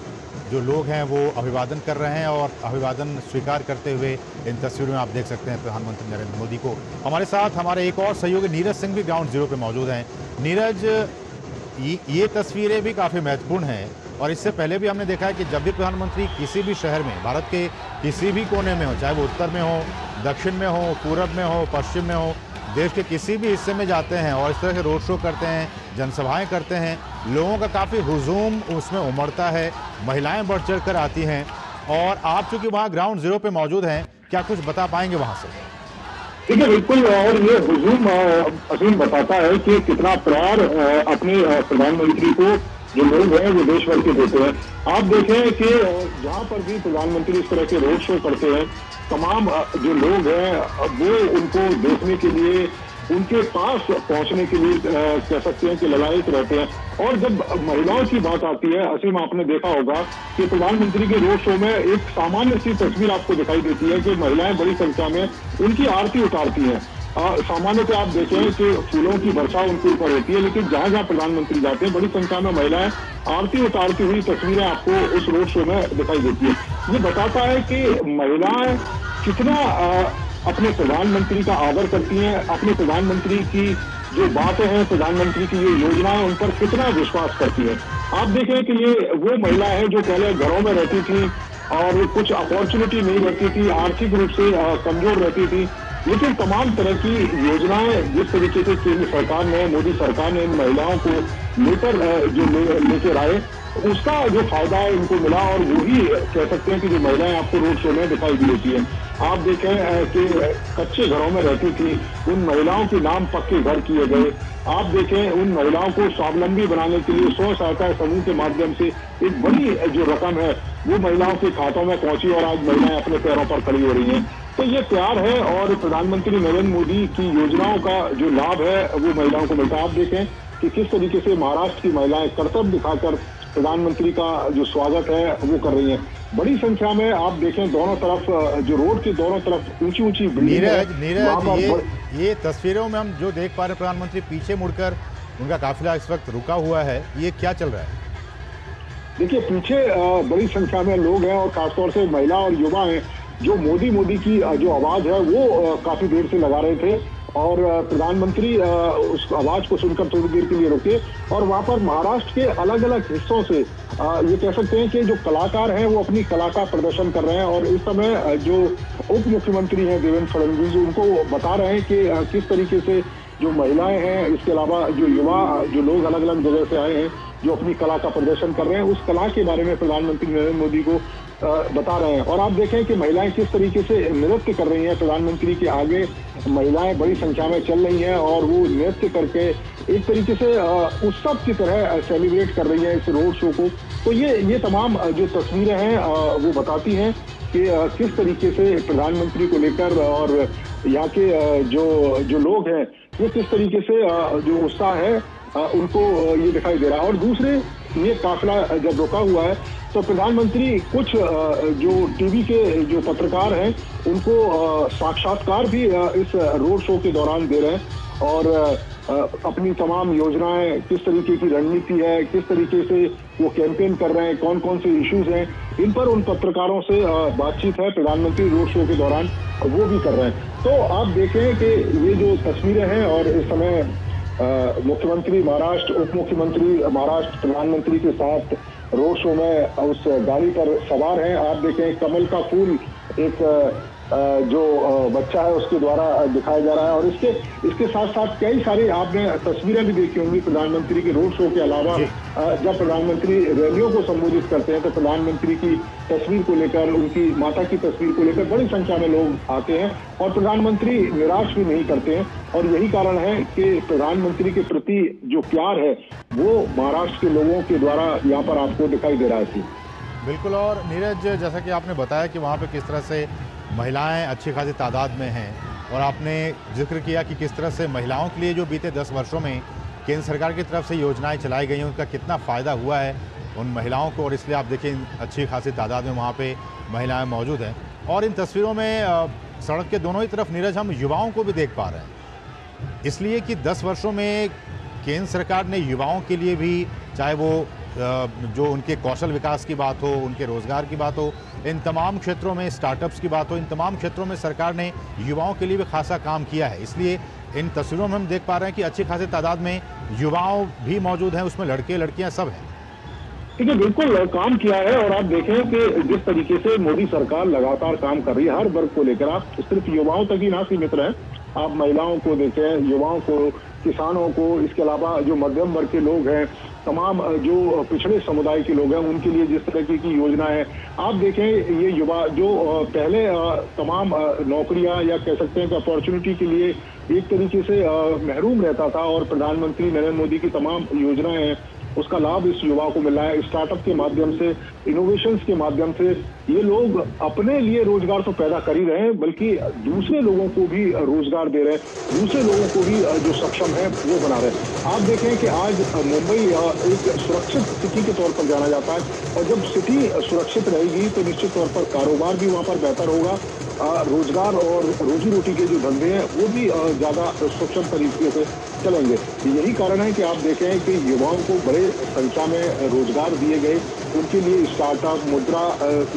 जो लोग हैं वो अभिवादन कर रहे हैं और अभिवादन स्वीकार करते हुए इन तस्वीरों में आप देख सकते हैं प्रधानमंत्री नरेंद्र मोदी को। हमारे साथ हमारे एक और सहयोगी नीरज सिंह भी ग्राउंड जीरो पे मौजूद हैं। नीरज, ये तस्वीरें भी काफ़ी महत्वपूर्ण हैं और इससे पहले भी हमने देखा है कि जब भी प्रधानमंत्री किसी भी शहर में, भारत के किसी भी कोने में हो, चाहे वो उत्तर में हो, दक्षिण में हो, पूरब में हो, पश्चिम में हो, देश के किसी भी हिस्से में जाते हैं और इस तरह के रोड शो करते हैं, जनसभाएं करते हैं, लोगों का काफ़ी हुजूम उसमें उमड़ता है, महिलाएं बढ़ चढ़ कर आती हैं। और आप चूंकि वहाँ ग्राउंड जीरो पे मौजूद हैं, क्या कुछ बता पाएंगे वहाँ से? ठीक है, बिल्कुल। और ये हुजूम असीम बताता है कि कितना प्यार अपने प्रधानमंत्री को जो लोग हैं वो देश भर के देते हैं। आप देखें कि जहाँ पर भी प्रधानमंत्री इस तरह के रोड शो करते हैं, तमाम जो लोग हैं वो उनको देखने के लिए, उनके पास पहुंचने के लिए कह सकते हैं कि ललायित रहते हैं। और जब महिलाओं की बात आती है, असीम आपने देखा होगा कि प्रधानमंत्री के रोड शो में एक सामान्य सी तस्वीर आपको दिखाई देती है कि महिलाएं बड़ी संख्या में उनकी आरती उतारती हैं। सामान्यतः आप देखें कि फूलों की वर्षा उनके ऊपर होती है, लेकिन जहां जहां प्रधानमंत्री जाते हैं बड़ी संख्या में महिलाएं आरती उतारती हुई तस्वीरें आपको उस रोड शो में दिखाई देती है। ये बताता है कि महिलाएं कितना अपने प्रधानमंत्री का आदर करती हैं, अपने प्रधानमंत्री की जो बातें हैं, प्रधानमंत्री की जो योजनाएं, उन पर कितना विश्वास करती है। आप देखें कि ये वो महिला है जो पहले घरों में रहती थी और कुछ अपॉर्चुनिटी नहीं रहती थी, आर्थिक रूप से कमजोर रहती थी, लेकिन तमाम तरह की योजनाएं जिस तरीके से केंद्र सरकार ने, मोदी सरकार ने इन महिलाओं को लेकर जो लेकर आए, उसका जो फायदा है इनको मिला। और वही कह सकते हैं कि जो महिलाएं आपको रोड शो में दिखाई देती है। आप देखें कि कच्चे घरों में रहती थी, उन महिलाओं के नाम पक्के घर किए गए। आप देखें उन महिलाओं को स्वावलंबी बनाने के लिए स्व सहायता समूह के माध्यम से एक बड़ी जो रकम है वो महिलाओं के खातों में पहुंची और आज महिलाएं अपने पैरों पर खड़ी हो रही हैं। तो ये प्यार है और प्रधानमंत्री नरेंद्र मोदी की योजनाओं का जो लाभ है वो महिलाओं को मिलता है। आप देखें कि किस तरीके से महाराष्ट्र की महिलाएं कर्तव्य दिखाकर प्रधानमंत्री का जो स्वागत है वो कर रही हैं। बड़ी संख्या में आप देखें दोनों तरफ, जो रोड के दोनों तरफ ऊंची ऊंची नीरज, ये तस्वीरों में हम जो देख पा रहे हैं, प्रधानमंत्री पीछे मुड़कर उनका काफिला इस वक्त रुका हुआ है, ये क्या चल रहा है? देखिए पीछे बड़ी संख्या में लोग हैं और खासतौर से महिला और युवा हैं जो मोदी मोदी की जो आवाज है वो काफी देर से लगा रहे थे और प्रधानमंत्री उस आवाज को सुनकर थोड़ी देर के लिए रुके और वहां पर महाराष्ट्र के अलग अलग हिस्सों से ये कह सकते हैं कि जो कलाकार हैं वो अपनी कला का प्रदर्शन कर रहे हैं। और इस समय जो उप मुख्यमंत्री हैं देवेंद्र फडणवीस, उनको बता रहे हैं कि किस तरीके से जो महिलाएं हैं, इसके अलावा जो युवा जो लोग अलग अलग जगह से आए हैं जो अपनी कला का प्रदर्शन कर रहे हैं, उस कला के बारे में प्रधानमंत्री नरेंद्र मोदी को बता रहे हैं। और आप देखें कि महिलाएं किस तरीके से नृत्य कर रही हैं, प्रधानमंत्री के आगे महिलाएं बड़ी संख्या में चल रही हैं और वो नृत्य करके एक तरीके से उत्सव की तरह सेलिब्रेट कर रही हैं इस रोड शो को। तो ये तमाम जो तस्वीरें हैं वो बताती हैं कि किस तरीके से प्रधानमंत्री को लेकर और यहाँ के जो लोग हैं वो किस तरीके से जो उत्साह है उनको ये दिखाई दे रहा है। और दूसरे ये काफिला जब रुका हुआ है तो प्रधानमंत्री कुछ जो टीवी के जो पत्रकार हैं उनको साक्षात्कार भी इस रोड शो के दौरान दे रहे हैं और अपनी तमाम योजनाएं, किस तरीके की रणनीति है, किस तरीके से वो कैंपेन कर रहे हैं, कौन कौन से इश्यूज हैं, इन पर उन पत्रकारों से बातचीत है प्रधानमंत्री रोड शो के दौरान वो भी कर रहे हैं। तो आप देखें कि ये जो तस्वीरें हैं और इस समय मुख्यमंत्री महाराष्ट्र, उप मुख्यमंत्री महाराष्ट्र प्रधानमंत्री के साथ रोड शो में उस गाड़ी पर सवार हैं। आप देखें कमल का फूल एक जो बच्चा है उसके द्वारा दिखाया जा रहा है और इसके साथ साथ कई सारी आपने तस्वीरें भी देखी होंगी प्रधानमंत्री के रोड शो के अलावा। जब प्रधानमंत्री रैलियों को संबोधित करते हैं तो प्रधानमंत्री की तस्वीर को लेकर, उनकी माता की तस्वीर को लेकर बड़ी संख्या में लोग आते हैं और प्रधानमंत्री निराश भी नहीं करते हैं। और यही कारण है कि प्रधानमंत्री के प्रति जो प्यार है वो महाराष्ट्र के लोगों के द्वारा यहाँ पर आपको दिखाई दे रहा है। बिल्कुल। और नीरज, जैसा कि आपने बताया कि वहाँ पे किस तरह से महिलाएं अच्छी खासी तादाद में हैं और आपने जिक्र किया कि किस तरह से महिलाओं के लिए जो बीते 10 वर्षों में केंद्र सरकार की तरफ से योजनाएं चलाई गई हैं उनका कितना फ़ायदा हुआ है उन महिलाओं को। और इसलिए आप देखिए अच्छी खासी तादाद में वहाँ पे महिलाएं मौजूद हैं। और इन तस्वीरों में सड़क के दोनों ही तरफ नीरज हम युवाओं को भी देख पा रहे हैं, इसलिए कि 10 वर्षों में केंद्र सरकार ने युवाओं के लिए भी, चाहे वो जो उनके कौशल विकास की बात हो, उनके रोजगार की बात हो, इन तमाम क्षेत्रों में स्टार्टअप्स की बात हो, इन तमाम क्षेत्रों में सरकार ने युवाओं के लिए भी खासा काम किया है। इसलिए इन तस्वीरों में हम देख पा रहे हैं कि अच्छी खासी तादाद में युवाओं भी मौजूद हैं, उसमें लड़के लड़कियां सब हैं। ठीक है, बिल्कुल काम किया है। और आप देखें कि जिस तरीके से मोदी सरकार लगातार काम कर रही है हर वर्ग को लेकर, आप सिर्फ युवाओं तक ही ना सीमित रहे, आप महिलाओं को देखें, युवाओं को, किसानों को, इसके अलावा जो मध्यम वर्ग के लोग हैं, तमाम जो पिछड़े समुदाय के लोग हैं, उनके लिए जिस तरह की योजना है, आप देखें ये युवा जो पहले तमाम नौकरियां या कह सकते हैं कि अपॉर्चुनिटी के लिए एक तरीके से महरूम रहता था, और प्रधानमंत्री नरेंद्र मोदी की तमाम योजनाएं हैं, उसका लाभ इस युवा को मिल रहा है। स्टार्टअप के माध्यम से, इनोवेशंस के माध्यम से ये लोग अपने लिए रोजगार तो पैदा कर ही रहे हैं, बल्कि दूसरे लोगों को भी रोजगार दे रहे हैं, दूसरे लोगों को भी जो सक्षम है वो बना रहे हैं। आप देखें कि आज मुंबई एक सुरक्षित सिटी के तौर पर जाना जाता है, और जब सिटी सुरक्षित रहेगी तो निश्चित तौर पर कारोबार भी वहाँ पर बेहतर होगा, रोजगार और रोजी रोटी के जो धंधे हैं वो भी ज्यादा सक्षम तरीके से चलेंगे। यही कारण है कि आप देखें कि युवाओं को बड़े संख्या में रोजगार दिए गए, उनके लिए स्टार्टअप, मुद्रा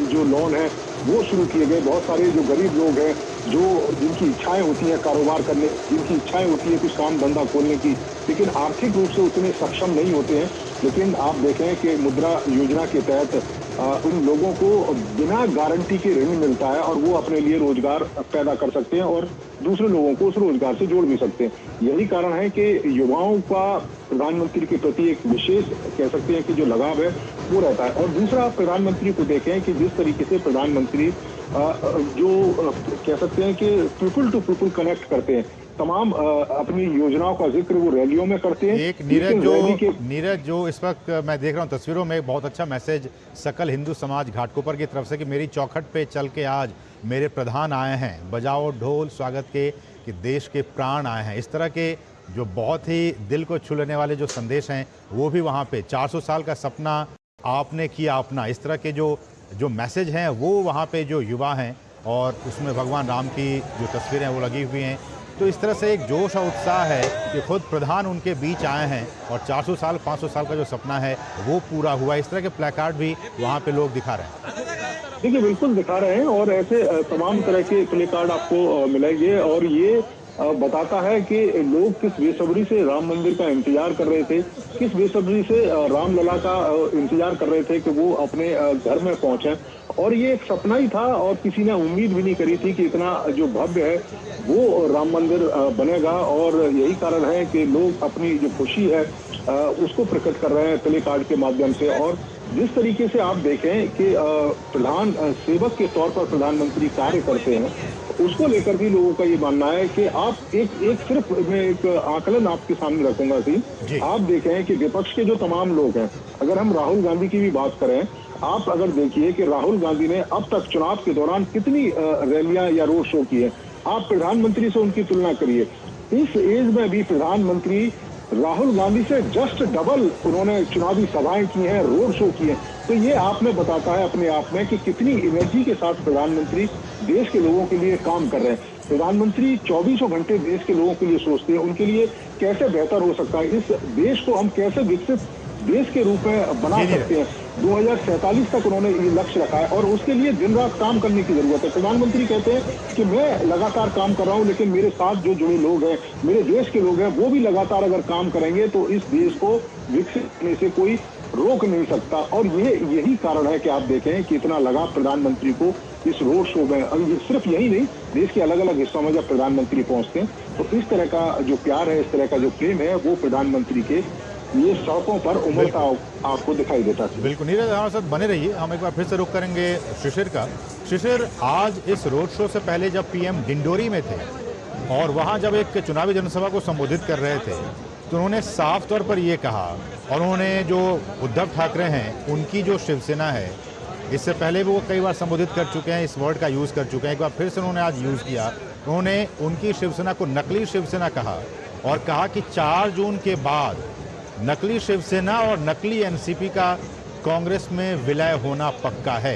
जो लोन है वो शुरू किए गए। बहुत सारे जो गरीब लोग हैं, जो जिनकी इच्छाएं होती हैं कारोबार करने, जिनकी इच्छाएं होती है कुछ काम धंधा खोलने की, लेकिन आर्थिक रूप से उतने सक्षम नहीं होते हैं, लेकिन आप देखें कि मुद्रा योजना के तहत उन लोगों को बिना गारंटी के ऋण मिलता है, और वो अपने लिए रोजगार पैदा कर सकते हैं और दूसरे लोगों को उस रोजगार से जोड़ भी सकते हैं। यही कारण है कि युवाओं का प्रधानमंत्री के प्रति एक विशेष कह सकते हैं कि जो लगाव है वो रहता है। और दूसरा, प्रधानमंत्री को देखें कि जिस तरीके से प्रधानमंत्री जो कह सकते हैं कि पीपल टू पीपल कनेक्ट करते हैं, तमाम अपनी योजनाओं का जिक्र वो रैलियों में करते हैं। एक नीरज जो इस वक्त मैं देख रहा हूँ तस्वीरों में, बहुत अच्छा मैसेज सकल हिंदू समाज घाटकोपर की तरफ से कि मेरी चौखट पे चल के आज मेरे प्रधान आए हैं, बजाओ ढोल स्वागत के, कि देश के प्राण आए हैं। इस तरह के जो बहुत ही दिल को छू लेने वाले जो संदेश हैं वो भी वहाँ पे 400 साल का सपना आपने किया अपना, इस तरह के जो मैसेज हैं वो वहाँ पे जो युवा हैं, और उसमें भगवान राम की जो तस्वीरें वो लगी हुई हैं, तो इस तरह से एक जोश और उत्साह है कि खुद प्रधान उनके बीच आए हैं और 400 साल 500 साल का जो सपना है वो पूरा हुआ। इस तरह के प्लेकार्ड भी वहाँ पे लोग दिखा रहे हैं। देखिए, बिल्कुल दिखा रहे हैं, और ऐसे तमाम तरह के प्लेकार्ड आपको मिलेंगे, और ये बताता है कि लोग किस बेसब्री से राम मंदिर का इंतजार कर रहे थे, किस बेसब्री से रामलला का इंतजार कर रहे थे कि वो अपने घर में पहुंचे। और ये एक सपना ही था, और किसी ने उम्मीद भी नहीं करी थी कि इतना जो भव्य है वो राम मंदिर बनेगा। और यही कारण है कि लोग अपनी जो खुशी है उसको प्रकट कर रहे हैं प्ले कार्ड के माध्यम से। और जिस तरीके से आप देखें कि प्रधान सेवक के तौर पर प्रधानमंत्री कार्य करते हैं, उसको लेकर भी लोगों का ये मानना है कि आप एक सिर्फ मैं एक आकलन आपके सामने रखूंगा कि आप देखें कि विपक्ष के जो तमाम लोग हैं, अगर हम राहुल गांधी की भी बात करें, आप अगर देखिए कि राहुल गांधी ने अब तक चुनाव के दौरान कितनी रैलियां या रोड शो की है, आप प्रधानमंत्री से उनकी तुलना करिए। इस एज में भी प्रधानमंत्री राहुल गांधी से जस्ट डबल उन्होंने चुनावी सभाएं की हैं, रोड शो किए। तो ये आपने बताता है अपने आप में कि कितनी एनर्जी के साथ प्रधानमंत्री देश के लोगों के लिए काम कर रहे हैं। प्रधानमंत्री 24 घंटे देश के लोगों के लिए सोचते हैं, उनके लिए कैसे बेहतर हो सकता है, इस देश को हम कैसे विकसित देश के रूप में बना सकते हैं। 2047 तक उन्होंने ये लक्ष्य रखा है, और उसके लिए दिन रात काम करने की जरूरत है। प्रधानमंत्री कहते हैं कि मैं लगातार काम कर रहा हूं, लेकिन मेरे साथ जो जुड़े लोग हैं, मेरे देश के लोग हैं, वो भी लगातार अगर काम करेंगे तो इस देश को विकसित होने से कोई रोक नहीं सकता। और यही कारण है कि आप देखें कि इतना लगाव प्रधानमंत्री को इस रोड शो में। सिर्फ यही नहीं, देश के अलग अलग हिस्सों में जब प्रधानमंत्री पहुंचते हैं तो इस तरह का जो प्यार है, इस तरह का जो प्रेम है, वो प्रधानमंत्री के ये सड़कों पर उमड़ता आपको दिखाई देता है। बिल्कुल, नीरज हमारे साथ बने रहिए। हम एक बार फिर से रुक करेंगे शिशिर का। शिशिर, आज इस रोड शो से पहले जब पीएम डिंडोरी में थे और वहां जब एक चुनावी जनसभा को संबोधित कर रहे थे, तो उन्होंने साफ तौर पर ये कहा, और उन्होंने जो उद्धव ठाकरे हैं उनकी जो शिवसेना है, इससे पहले भी वो कई बार संबोधित कर चुके हैं, इस वर्ड का यूज़ कर चुके हैं, एक बार फिर से उन्होंने आज यूज़ किया। उन्होंने उनकी शिवसेना को नकली शिवसेना कहा, और कहा कि 4 जून के बाद नकली शिवसेना और नकली एनसीपी का कांग्रेस में विलय होना पक्का है।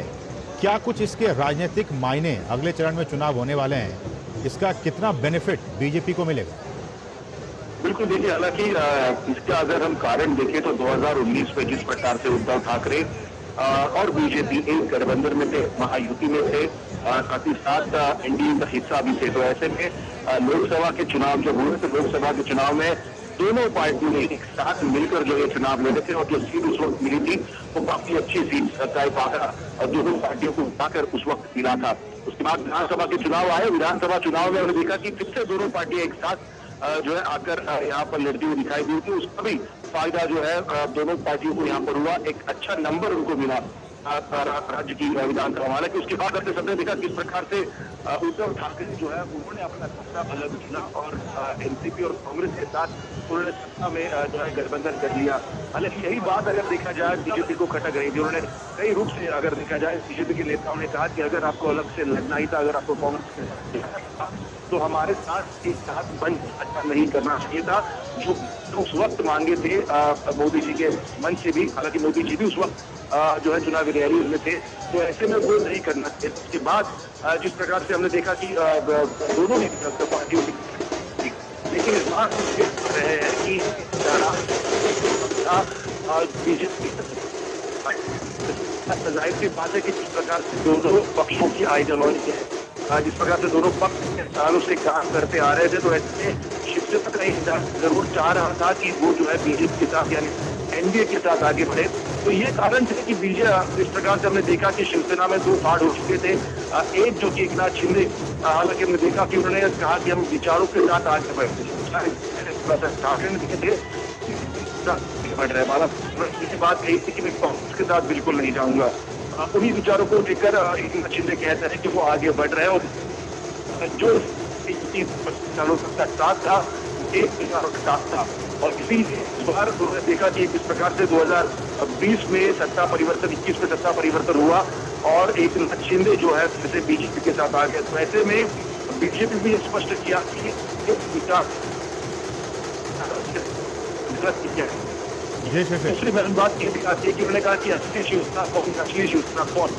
क्या कुछ इसके राजनीतिक मायने, अगले चरण में चुनाव होने वाले हैं, इसका कितना बेनिफिट बीजेपी को मिलेगा? बिल्कुल, देखिए, हालांकि इसका अगर हम कारण देखें तो 2019 में जिस प्रकार से उद्धव ठाकरे और बीजेपी एक गठबंधन में थे, महायुति में थे, साथ ही साथ एनडीए का हिस्सा भी थे, तो ऐसे में लोकसभा के चुनाव जब हुए तो लोकसभा के चुनाव में दोनों पार्टियों ने एक साथ मिलकर जो ये चुनाव लड़े थे और जो सीट उस वक्त मिली थी वो काफी अच्छी सीट का आंकड़ा और दोनों पार्टियों को उठाकर उस वक्त मिला था। उसके बाद विधानसभा के चुनाव आए। विधानसभा चुनाव में हमने देखा कि फिर से दोनों पार्टियां एक साथ जो है आकर यहाँ पर लड़ती हुई दिखाई दी थी। उसका भी फायदा जो है दोनों पार्टियों को यहाँ पर हुआ, एक अच्छा नंबर उनको मिला राज्य की विधानसभा। हालांकि उसके बाद अपने सबने देखा किस प्रकार से उद्धव ठाकरे जो है उन्होंने अपना रास्ता अलग चुना और एनसीपी और कांग्रेस के साथ उन्होंने सत्ता में जो है गठबंधन कर लिया। हालांकि यही बात अगर देखा जाए बीजेपी को खटक रही थी। उन्होंने कई रूप से अगर देखा जाए बीजेपी के नेताओं ने कहा कि अगर आपको अलग से लड़ना ही था, अगर आपको कांग्रेस तो हमारे साथ एक साथ मंच अच्छा नहीं करना चाहिए था जो उस वक्त मांगे थे मोदी जी के मंच से भी। हालांकि मोदी जी भी उस वक्त जो है चुनावी रैली में थे, तो ऐसे में वो नहीं करना चाहिए। उसके बाद जिस प्रकार से हमने देखा कि दोनों ही पार्टियों की, लेकिन इस बात रहे हैं कि बीजेपी जाहिर सी बात है कि जिस प्रकार से दोनों पक्षों की आइडियोलॉजी है, जिस प्रकार से दोनों पक्ष सालों से काम करते आ रहे थे, तो ऐसे शिवसेना का हिस्सा जरूर चाह रहा था कि वो जो है बीजेपी के साथ यानी एनडीए के साथ आगे बढ़े। तो ये कारण है कि बीजेपी इस प्रकार से हमने देखा कि शिवसेना में दो फाड़ हो चुके थे। एक जो कि एकनाथ शिंदे, हालांकि हमने देखा कि उन्होंने कहा कि हम विचारों के साथ आगे बढ़ते बढ़ रहे हैं। बात कही थी कि मैं कांग्रेस के साथ बिल्कुल नहीं जाऊंगा। उन्हीं विचारों को लेकर एकनाथ शिंदे कहते हैं कि वो आगे बढ़ रहे हैं और जो सालों का साथ था एक विचारों के साथ था। और इसीलिए इस बार उन्होंने देखा कि किस प्रकार से 2020 में सत्ता परिवर्तन, 21 में सत्ता परिवर्तन हुआ और एकनाथ शिंदे जो है फिर से बीजेपी के साथ आ गए। तो ऐसे में बीजेपी भी स्पष्ट किया कि विचार दूसरी बात ये दिखाती है कि उन्होंने कहा कि असली शिवसेना कौन, असली शिवसेना कौन।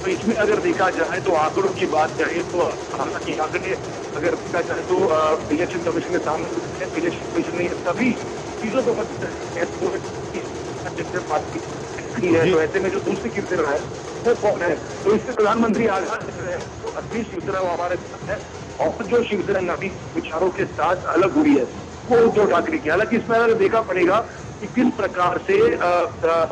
तो इसमें अगर देखा जाए तो आंकड़ों की बात करें तो हालांकि आंकड़े अगर देखा जाए तो इलेक्शन कमीशन के सामने इलेक्शन कमीशन ने सभी चीजों को है। तो ऐसे में जो दूसरी कीर्तन है वो कौन है, तो इससे प्रधानमंत्री आगाज है तो असली शिवसेना वो हमारे साथ है। और जो शिवसेना नवी विचारों के साथ अलग हुई है वो उद्धव ठाकरे की। हालांकि इसमें अगर देखा पड़ेगा कि किस प्रकार से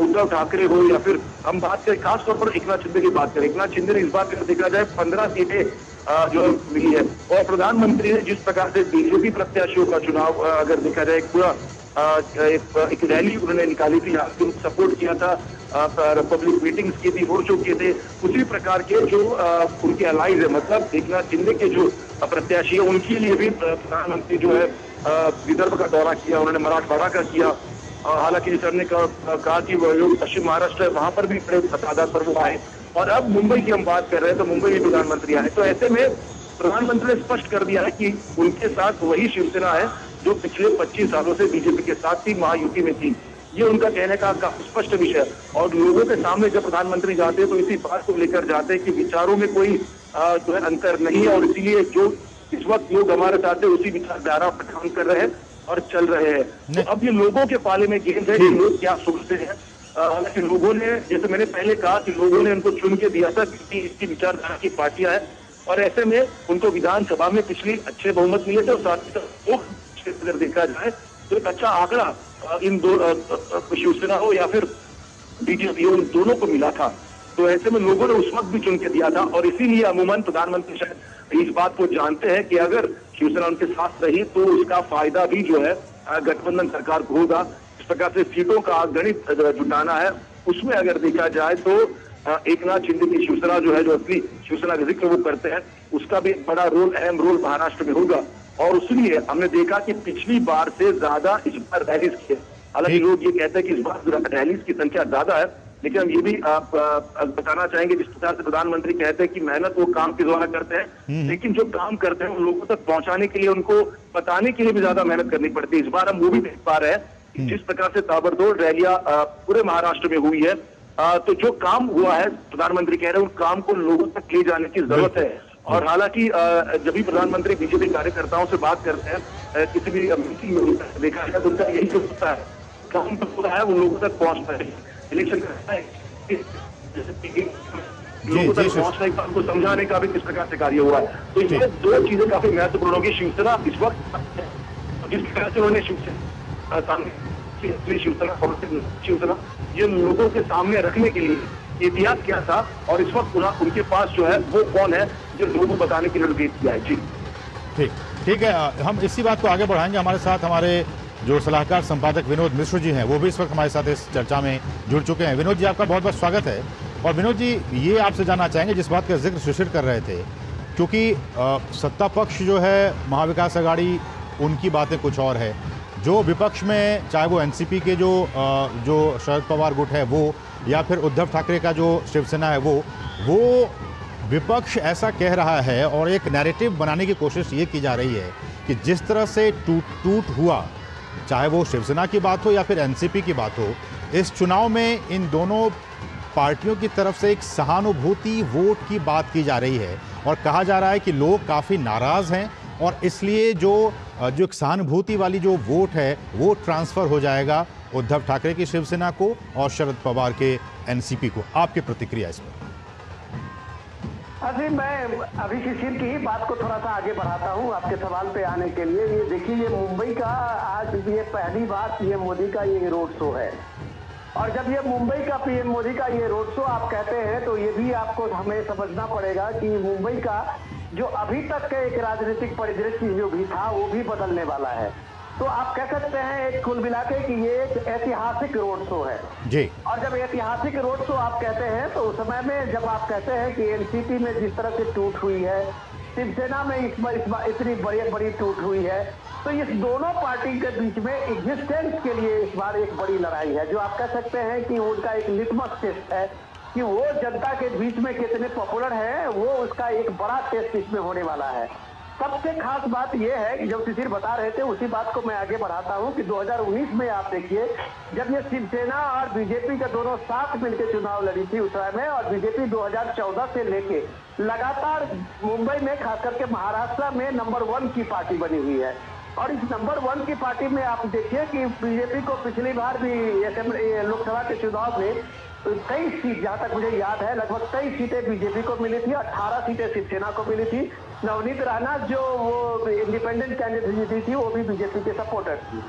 उद्धव ठाकरे हो या फिर हम बात करें खासतौर पर एकनाथ शिंदे की बात करें, एकनाथ शिंदे ने इस बार देखा जाए 15 सीटें जो मिली है। और प्रधानमंत्री ने जिस प्रकार से बीजेपी प्रत्याशियों का चुनाव अगर देखा जाए पूरा एक रैली उन्होंने निकाली थी, सपोर्ट किया था, पब्लिक मीटिंग्स की थी, रोड शो किए थे, उसी प्रकार के जो उनके अलाइज है, मतलब एकनाथ शिंदे के जो प्रत्याशी है उनके लिए भी प्रधानमंत्री जो है विदर्भ का दौरा किया, उन्होंने मराठवाड़ा का किया। हालांकि सर ने कहा कि वो जो पश्चिम महाराष्ट्र है वहां पर भी बड़े तादाद पर वो आए। और अब मुंबई की हम बात कर रहे हैं तो मुंबई में प्रधानमंत्री आए। तो ऐसे में प्रधानमंत्री ने स्पष्ट कर दिया है कि उनके साथ वही शिवसेना है जो पिछले 25 सालों से बीजेपी के साथ थी, महायुति में थी। ये उनका कहने का काफी स्पष्ट विषय। और लोगों के सामने जब प्रधानमंत्री जाते हैं तो इसी बात को लेकर जाते हैं कि विचारों में कोई जो है अंतर नहीं है और इसीलिए जो इस वक्त लोग हमारे साथ है उसी विचारधारा पर काम कर रहे हैं और चल रहे हैं। तो अब ये लोगों के पाले में गेंद है कि लोग क्या सोचते हैं। हालांकि लोगों ने, जैसे मैंने पहले कहा कि लोगों ने उनको चुन के दिया था कि इसकी विचारधारा की पार्टियां हैं और ऐसे में उनको विधानसभा में पिछली अच्छे बहुमत मिले थे और साथ ही साथ अगर देखा जाए तो एक अच्छा आंकड़ा इन दो शिवसेना हो या फिर बीजेपी हो, उन दोनों को मिला था। तो ऐसे में लोगों ने उस वक्त भी चुन के दिया था और इसीलिए अमूमन प्रधानमंत्री शायद इस बात को जानते हैं कि अगर शिवसेना उनके साथ रही तो उसका फायदा भी जो है गठबंधन सरकार को होगा। इस प्रकार से सीटों का गणित जुटाना है, उसमें अगर देखा जाए तो एकनाथ शिंदे की शिवसेना जो है, जो असली शिवसेना का जिक्र वो करते हैं, उसका भी एक बड़ा रोल, अहम रोल महाराष्ट्र में होगा। और इसलिए हमने देखा कि पिछली बार से ज्यादा इस बार रैलीज की है। हालांकि लोग ये कहते हैं कि इस बार रैलीज की संख्या ज्यादा है, लेकिन हम ये भी बताना चाहेंगे जिस प्रकार से प्रधानमंत्री कहते हैं कि मेहनत वो काम के द्वारा करते हैं, लेकिन जो काम करते हैं वो लोगों तक पहुंचाने के लिए, उनको बताने के लिए भी ज्यादा मेहनत करनी पड़ती है। इस बार हम वो भी देख पा रहे हैं जिस प्रकार से ताबड़तोड़ रैलियां पूरे महाराष्ट्र में हुई है। तो जो काम हुआ है, प्रधानमंत्री कह रहे हैं, उन काम को लोगों तक ले जाने की जरूरत है। और हालांकि जब भी प्रधानमंत्री बीजेपी कार्यकर्ताओं से बात करते हैं, किसी भी मीटिंग में देखा जाए तो उनका यही जो होता है, काम तो पूरा है वो लोगों तक पहुंचता है। इलेक्शन लोगों तक पहुंचने का, उनको समझाने का भी किस प्रकार से कार्य हुआ है। तो इसमें दो चीजें काफी महत्वपूर्ण होगी। शिवसेना इस वक्त जिस प्रकार से उन्होंने सामने शिवसेना ये लोगों के सामने रखने के लिए इतिहास क्या था और इस वक्त उनके पास जो है वो कौन है जो लोगों को बताने की रणनीति किया है। जी ठीक है, हम इसी बात को आगे बढ़ाएंगे। हमारे साथ हमारे जो सलाहकार संपादक विनोद मिश्र जी हैं वो भी इस वक्त हमारे साथ इस चर्चा में जुड़ चुके हैं। विनोद जी, आपका बहुत बहुत स्वागत है। और विनोद जी, ये आपसे जानना चाहेंगे जिस बात का जिक्र शिशिर कर रहे थे, क्योंकि सत्ता पक्ष जो है महाविकास अघाड़ी, उनकी बातें कुछ और है, जो विपक्ष में चाहे वो एनसीपी के जो शरद पवार गुट है वो, या फिर उद्धव ठाकरे का जो शिवसेना है वो विपक्ष ऐसा कह रहा है और एक नैरेटिव बनाने की कोशिश ये की जा रही है कि जिस तरह से टूट हुआ, चाहे वो शिवसेना की बात हो या फिर एनसीपी की बात हो, इस चुनाव में इन दोनों पार्टियों की तरफ से एक सहानुभूति वोट की बात की जा रही है और कहा जा रहा है कि लोग काफ़ी नाराज़ हैं और इसलिए जो एक सहानुभूति वाली जो वोट है वो ट्रांसफ़र हो जाएगा उद्धव ठाकरे की शिवसेना को और शरद पवार के एनसीपी को। आपकी प्रतिक्रिया इसमें? अभी मैं अभी शिशिर की ही बात को थोड़ा सा आगे बढ़ाता हूं आपके सवाल पे आने के लिए। ये देखिए, ये मुंबई का आज ये पहली बार पीएम मोदी का ये रोड शो है और जब ये मुंबई का पीएम मोदी का ये रोड शो आप कहते हैं तो ये भी आपको हमें समझना पड़ेगा कि मुंबई का जो अभी तक का एक राजनीतिक परिदृश्य जो भी था वो भी बदलने वाला है। तो आप कह सकते हैं एक कुल मिला के कि ये एक ऐतिहासिक रोड शो है जी। और जब ऐतिहासिक रोड शो आप कहते हैं तो उस समय में जब आप कहते हैं कि एनसीपी में जिस तरह से टूट हुई है, शिवसेना में इस बार इतनी बड़ी टूट हुई है, तो इस दोनों पार्टी के बीच में एग्जिस्टेंस के लिए इस बार एक बड़ी लड़ाई है, जो आप कह सकते हैं कि उनका एक लिटमस टेस्ट है कि वो जनता के बीच में कितने पॉपुलर है, वो उसका एक बड़ा टेस्ट इसमें होने वाला है। सबसे खास बात यह है कि जब शिशिर बता रहे थे उसी बात को मैं आगे बढ़ाता हूं कि 2019 में आप देखिए, जब ये शिवसेना और बीजेपी के दोनों साथ मिलकर चुनाव लड़ी थी उस समय में, और बीजेपी 2014 से लेके लगातार मुंबई में खास करके महाराष्ट्र में नंबर 1 की पार्टी बनी हुई है। और इस नंबर 1 की पार्टी में आप देखिए कि बीजेपी को पिछली बार भी लोकसभा के चुनाव में 23 सीट, जहां तक मुझे याद है, लगभग 23 सीटें बीजेपी को मिली थी, 18 सीटें शिवसेना को मिली थी। नवनीत राणा जो वो इंडिपेंडेंट कैंडिडेट थी वो भी बीजेपी के सपोर्टर थी।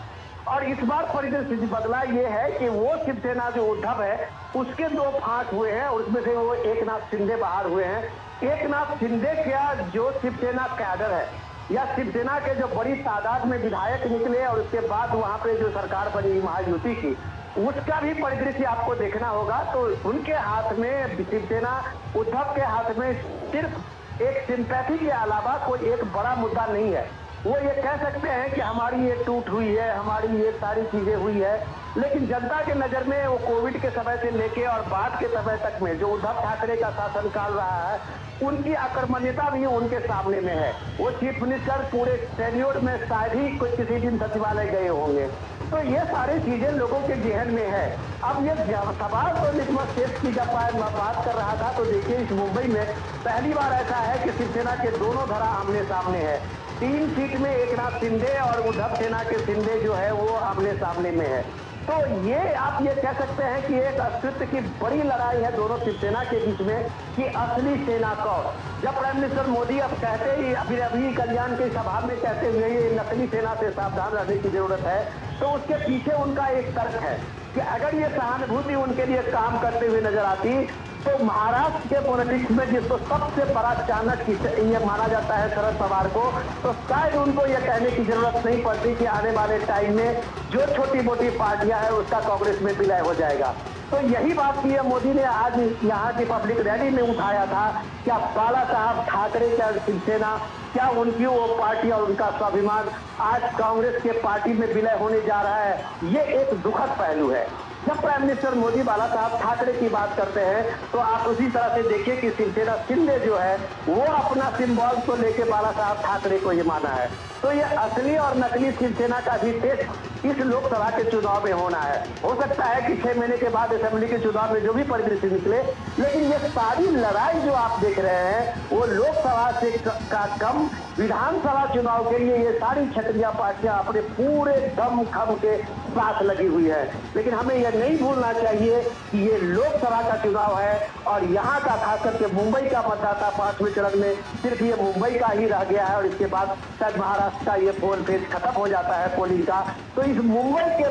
और इस बार परिदृश्य बदला ये है कि वो शिवसेना जो उद्धव है उसके 2 फांट हुए हैं, उसमें से वो एकनाथ शिंदे बाहर हुए हैं। एकनाथ शिंदे क्या जो शिवसेना कैडर है या शिवसेना के जो बड़ी तादाद में विधायक निकले और उसके बाद वहां पे जो सरकार बनी महायुति की, उसका भी परिदृश्य आपको देखना होगा। तो उनके हाथ में शिवसेना, उद्धव के हाथ में सिर्फ एक सिंपैथी के अलावा कोई एक बड़ा मुद्दा नहीं है। वो ये कह सकते हैं कि हमारी ये टूट हुई है, हमारी ये सारी चीजें हुई है, लेकिन जनता के नजर में वो कोविड के समय से लेके और बाद के समय तक में जो उद्धव ठाकरे का शासनकाल रहा है, उनकी आक्रमण्यता भी उनके सामने में है। वो चीफ मिनिस्टर पूरे टेन्योर में शायद ही कोई किसी दिन सचिवालय गए होंगे। तो ये सारी चीजें लोगों के जहन में है। अब ये सवाल तो लिटमस टेस्ट की जब मैं बात कर रहा था तो देखिए, इस मुंबई में पहली बार ऐसा है कि शिवसेना के दोनों धड़ा आमने सामने है। 3 सीट में एकनाथ शिंदे और उद्धव सेना के शिंदे जो है वो आमने सामने में है। तो ये आप ये कह सकते हैं कि एक अस्तित्व की बड़ी लड़ाई है दोनों शिवसेना के बीच में कि असली सेना कौन। जब प्राइम मिनिस्टर मोदी अब कहते ही अभी कल्याण की सभा में कहते हुए ये नकली सेना से सावधान रहने की जरूरत है, तो उसके पीछे उनका एक तर्क है कि अगर ये सहानुभूति उनके लिए काम करते हुए नजर आती तो महाराष्ट्र के पॉलिटिक्स में जिसको सबसे बड़ा चाणक्य ये माना जाता है शरद पवार को, तो शायद उनको ये कहने की जरूरत नहीं पड़ती कि आने वाले टाइम में जो छोटी मोटी पार्टियां हैं उसका कांग्रेस में विलय हो जाएगा। तो यही बात पीएम मोदी ने आज यहाँ की पब्लिक रैली में उठाया था। क्या बाला साहब ठाकरे का शिवसेना, क्या उनकी वो पार्टी और उनका स्वाभिमान आज कांग्रेस के पार्टी में विलय होने जा रहा है, ये एक दुखद पहलू है। जब प्राइम मिनिस्टर मोदी बाला साहब ठाकरे की बात करते हैं तो आप उसी तरह से देखिए कि शिवसेना शिंदे जो है वो अपना सिंबल को लेके बाला साहब ठाकरे को ये माना है। तो ये असली और नकली शिवसेना का भी टेस्ट इस लोकसभा के चुनाव में होना है। हो सकता है कि 6 महीने के बाद असेंबली के चुनाव में जो भी परिदृश्य निकले, लेकिन ये सारी लड़ाई जो आप देख रहे हैं वो लोकसभा से का कम विधानसभा चुनाव के लिए ये सारी क्षत्रिय पार्टियां अपने पूरे दम खम के साथ लगी हुई है। लेकिन हमें यह नहीं भूलना चाहिए कि ये लोकसभा का चुनाव है और यहाँ का खास करके मुंबई का मतदाता 5वें चरण में सिर्फ ये मुंबई का ही रह गया है और इसके बाद शायद महाराष्ट्र का ये पोल फेज खत्म हो जाता है पोलिंग का। तो इस मुंबई के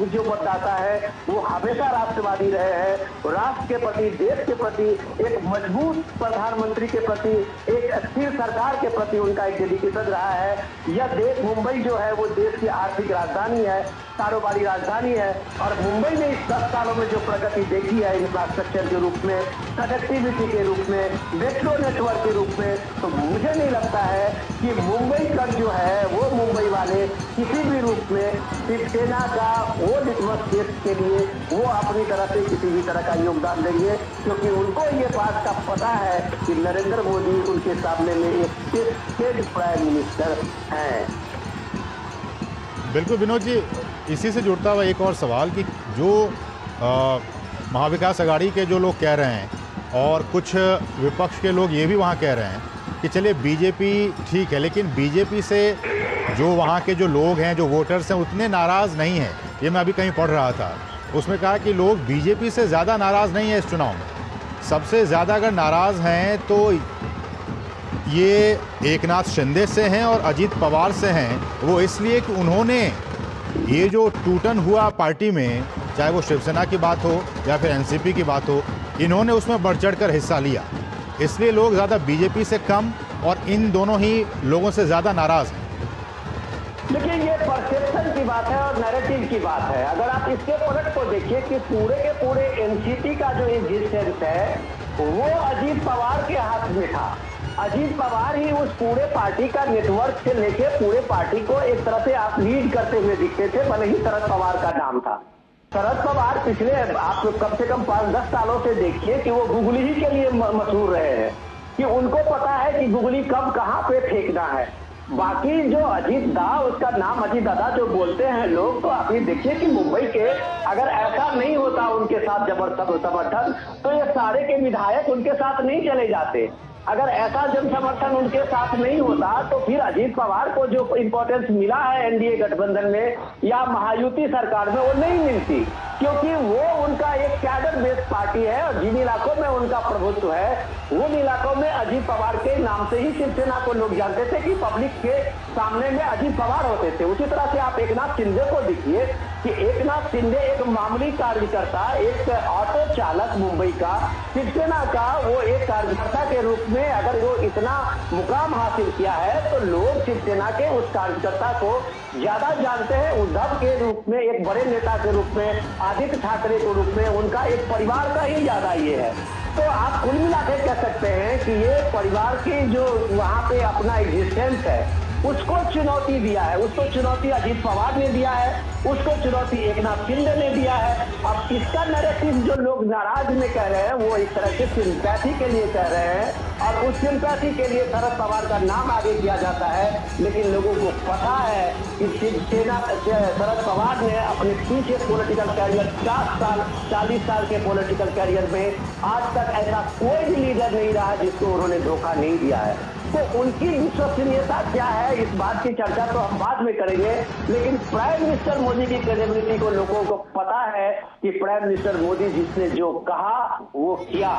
जो मतदाता है वो हमेशा राष्ट्रवादी रहे हैं। राष्ट्र के प्रति, देश के प्रति, एक मजबूत प्रधानमंत्री के प्रति, एक स्थिर सरकार के प्रति उनका एक डेडिकेशन रहा है। यह देश, मुंबई जो है वो देश की आर्थिक राजधानी है, कारोबारी राजधानी है, और मुंबई ने इस 10 सालों में जो प्रगति देखी है इंफ्रास्ट्रक्चर के रूप में, कनेक्टिविटी के रूप में, मेट्रो नेटवर्क के रूप में, तो मुझे नहीं लगता है कि मुंबई का जो है वो मुंबई वाले किसी भी रूप में शिवसेना का वो लिटमस टेस्ट के लिए वो अपनी तरफ से किसी भी तरह का योगदान देंगे, क्योंकि उनको ये बात का पता है कि नरेंद्र मोदी उनके सामने में एक टेस्टेड प्राइम मिनिस्टर हैं। बिल्कुल विनोद जी, इसी से जुड़ता हुआ एक और सवाल कि जो महाविकास आघाड़ी के जो लोग कह रहे हैं और कुछ विपक्ष के लोग ये भी वहाँ कह रहे हैं कि चलिए बीजेपी ठीक है, लेकिन बीजेपी से जो वहाँ के जो लोग हैं, जो वोटर्स हैं, उतने नाराज़ नहीं हैं। ये मैं अभी कहीं पढ़ रहा था, उसमें कहा कि लोग बीजेपी से ज़्यादा नाराज़ नहीं है इस चुनाव में। सबसे ज़्यादा अगर नाराज़ हैं तो ये एकनाथ शिंदे से हैं और अजीत पवार से हैं। वो इसलिए कि उन्होंने ये जो टूटन हुआ पार्टी में, चाहे वो शिवसेना की बात हो या फिर एनसीपी की बात हो, इन्होंने उसमें बढ़ चढ़कर हिस्सा लिया, इसलिए लोग ज़्यादा बीजेपी से कम और इन दोनों ही लोगों से ज़्यादा नाराज़ हैं। देखिए, ये परसेप्शन की बात है और नैरेटिव की बात है। अगर आप इसके पलट को देखिए कि पूरे के पूरे एनसीपी का जो एग्जिस्टेंस है वो अजीत पवार के हाथ में था। अजीत पवार ही उस पूरे पार्टी का नेटवर्क से लेके पूरे पार्टी को एक तरह से आप लीड करते हुए दिखते थे, भले ही शरद पवार का नाम था। शरद पवार पिछले आप कम से कम 5-10 सालों से देखिए कि वो गुगली ही के लिए मशहूर रहे हैं, कि उनको पता है कि गुगली कब कहाँ पे फेंकना है। बाकी जो अजीत दा, उसका नाम अजीत दादा जो बोलते हैं लोग, तो आप ये देखिए कि मुंबई के अगर ऐसा नहीं होता उनके साथ जबरदस्त समर्थन, तो ये सारे के विधायक उनके साथ नहीं चले जाते। अगर ऐसा जन समर्थन उनके साथ नहीं होता तो फिर अजीत पवार को जो इंपॉर्टेंस मिला है एनडीए गठबंधन में या महायुति सरकार में, वो नहीं मिलती, क्योंकि वो उनका एक कैडर बेस्ड पार्टी है और जिन इलाकों में उनका प्रभुत्व है उन इलाकों में अजीत पवार के नाम से ही शिवसेना को लोग जानते थे कि पब्लिक के सामने में अजीत पवार होते थे। उसी तरह से आप एकनाथ शिंदे को देखिए कि एकनाथ शिंदे एक मामूली कार्यकर्ता, एक ऑटो चालक मुंबई का, शिवसेना का वो एक कार्यकर्ता के रूप में अगर वो इतना मुकाम हासिल किया है तो लोग शिवसेना के उस कार्यकर्ता को ज्यादा जानते हैं। उद्धव के रूप में, एक बड़े नेता के रूप में, आदित्य ठाकरे के रूप में, उनका एक परिवार का ही ज्यादा ये है। तो आप कुल मिला के कह सकते हैं कि ये परिवार की जो वहाँ पे अपना एग्जिस्टेंस है उसको चुनौती दिया है। उसको चुनौती अजीत पवार ने दिया है, उसको चुनौती एकनाथ शिंदे ने दिया है। अब इसका नैरेटिव जो लोग नाराज में कह रहे हैं वो एक तरह से सिंपैथी के लिए कह रहे हैं और उस सिंपैथी के लिए शरद पवार का नाम आगे किया जाता है। लेकिन लोगों को पता है कि शिवसेना शरद पवार ने अपने पीछे पॉलिटिकल कैरियर 40 साल के पॉलिटिकल कैरियर में आज तक ऐसा कोई भी लीडर नहीं रहा जिसको उन्होंने धोखा नहीं दिया है। तो उनकी विश्वसनीयता क्या है, इस बात की चर्चा तो हम बाद में करेंगे, लेकिन प्राइम मिनिस्टर मोदी की क्रेडिबिलिटी को लोगों को पता है कि प्राइम मिनिस्टर मोदी जिसने जो कहा वो किया।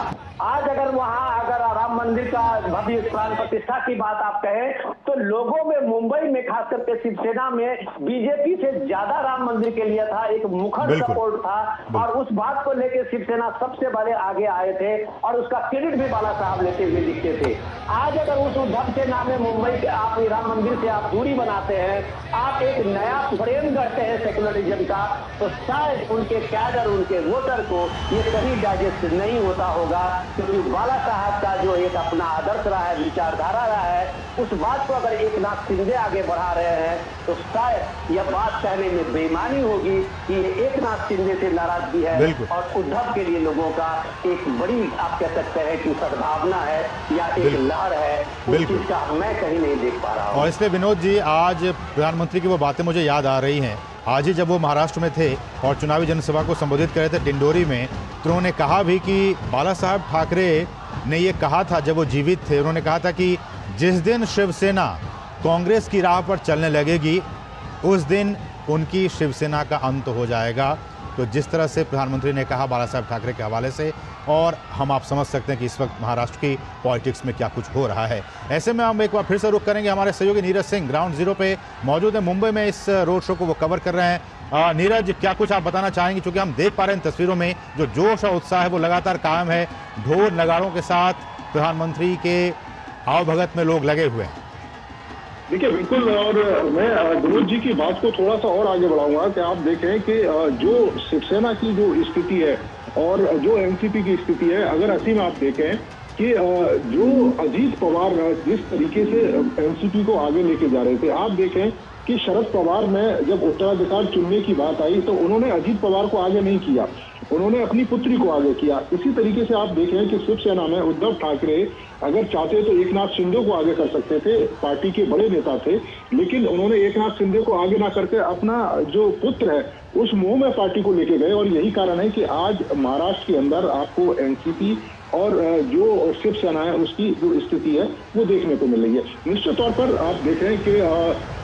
आज अगर वहां अगर राम मंदिर का भव्य प्राण प्रतिष्ठा की बात आप कहें तो लोगों में, मुंबई में खास करके शिवसेना में बीजेपी से ज्यादा राम मंदिर के लिए था, एक मुखर सपोर्ट था और उस बात को लेकर शिवसेना सबसे बड़े आगे आए थे और उसका क्रेडिट भी बाला साहब लेते हुए दिखते थे। आज अगर उस उद्धव से नाम है मुंबई के, आप राम मंदिर से आप दूरी बनाते हैं, आप एक नया फ्रेम करते हैं सेकुलरिज्म का, तो शायद उनके कैडर, उनके वोटर को ये कभी डाइजेस्ट नहीं होता होगा, क्योंकि बाला साहब का जो एक अपना आदर्श रहा है, विचारधारा रहा है, उस बात को अगर एकनाथ शिंदे आगे बढ़ा रहे हैं तो शायद यह बात कहने में बेईमानी होगी कि ये एकनाथ शिंदे से नाराजगी है और उद्धव के लिए लोगों का एक बड़ी, आप कह सकते हैं कि सद्भावना है या एक लहर है, उस चीज का मैं कहीं नहीं देख पा रहा हूँ। और इसलिए विनोद जी, आज प्रधानमंत्री की वो बातें मुझे याद आ रही हैं। आज ही जब वो महाराष्ट्र में थे और चुनावी जनसभा को संबोधित कर रहे थे डिंडोरी में, तो उन्होंने कहा भी कि बाला साहब ठाकरे ने ये कहा था जब वो जीवित थे, उन्होंने कहा था कि जिस दिन शिवसेना कांग्रेस की राह पर चलने लगेगी उस दिन उनकी शिवसेना का अंत हो जाएगा। तो जिस तरह से प्रधानमंत्री ने कहा बाला साहब ठाकरे के हवाले से, और हम आप समझ सकते हैं कि इस वक्त महाराष्ट्र की पॉलिटिक्स में क्या कुछ हो रहा है। ऐसे में हम एक बार फिर से रुख करेंगे, हमारे सहयोगी नीरज सिंह ग्राउंड जीरो पे मौजूद है, मुंबई में इस रोड शो को वो कवर कर रहे हैं। नीरज, क्या कुछ आप बताना चाहेंगे, क्योंकि हम देख पा रहे हैं तस्वीरों में जो जोश और उत्साह है वो लगातार कायम है, ढोल नगाड़ों के साथ प्रधानमंत्री के आवभगत में लोग लगे हुए हैं। देखिए बिल्कुल, और मैं विनोद जी की बात को थोड़ा सा और आगे बढ़ाऊंगा कि आप देखें कि जो शिवसेना की जो स्थिति है और जो एनसीपी की स्थिति है, अगर ऐसी में आप देखें कि जो अजीत पवार जिस तरीके से एनसीपी को आगे लेके जा रहे थे, आप देखें कि शरद पवार ने जब उत्तराधिकार चुनने की बात आई तो उन्होंने अजीत पवार को आगे नहीं किया, उन्होंने अपनी पुत्री को आगे किया। इसी तरीके से आप देखें कि शिवसेना में उद्धव ठाकरे अगर चाहते तो एकनाथ शिंदे को आगे कर सकते थे, पार्टी के बड़े नेता थे, लेकिन उन्होंने एकनाथ शिंदे को आगे ना करके अपना जो पुत्र है उस मोह में पार्टी को लेके गए, और यही कारण है कि आज महाराष्ट्र के अंदर आपको एनसीपी और जो शिवसेना है उसकी जो स्थिति है वो देखने को मिल रही है। निश्चित तौर पर आप देख रहे हैं कि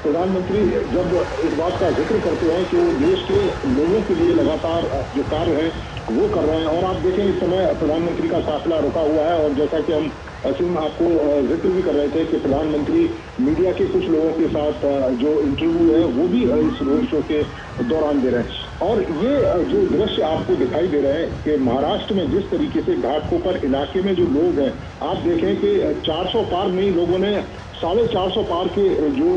प्रधानमंत्री जब इस बात का जिक्र करते हैं कि वो देश के लोगों के लिए लगातार जो कार्य है वो कर रहे हैं, और आप देखें इस समय प्रधानमंत्री का काफिला रुका हुआ है, और जैसा कि हम आपको जिक्र भी कर रहे थे कि प्रधानमंत्री मीडिया के कुछ लोगों के साथ जो इंटरव्यू है वो भी इस रोड शो के दौरान दे रहे हैं। और ये जो दृश्य आपको दिखाई दे रहे हैं कि महाराष्ट्र में जिस तरीके से घाटकोपर इलाके में जो लोग हैं, आप देखें कि 400 पार में लोगों ने 450 पार के जो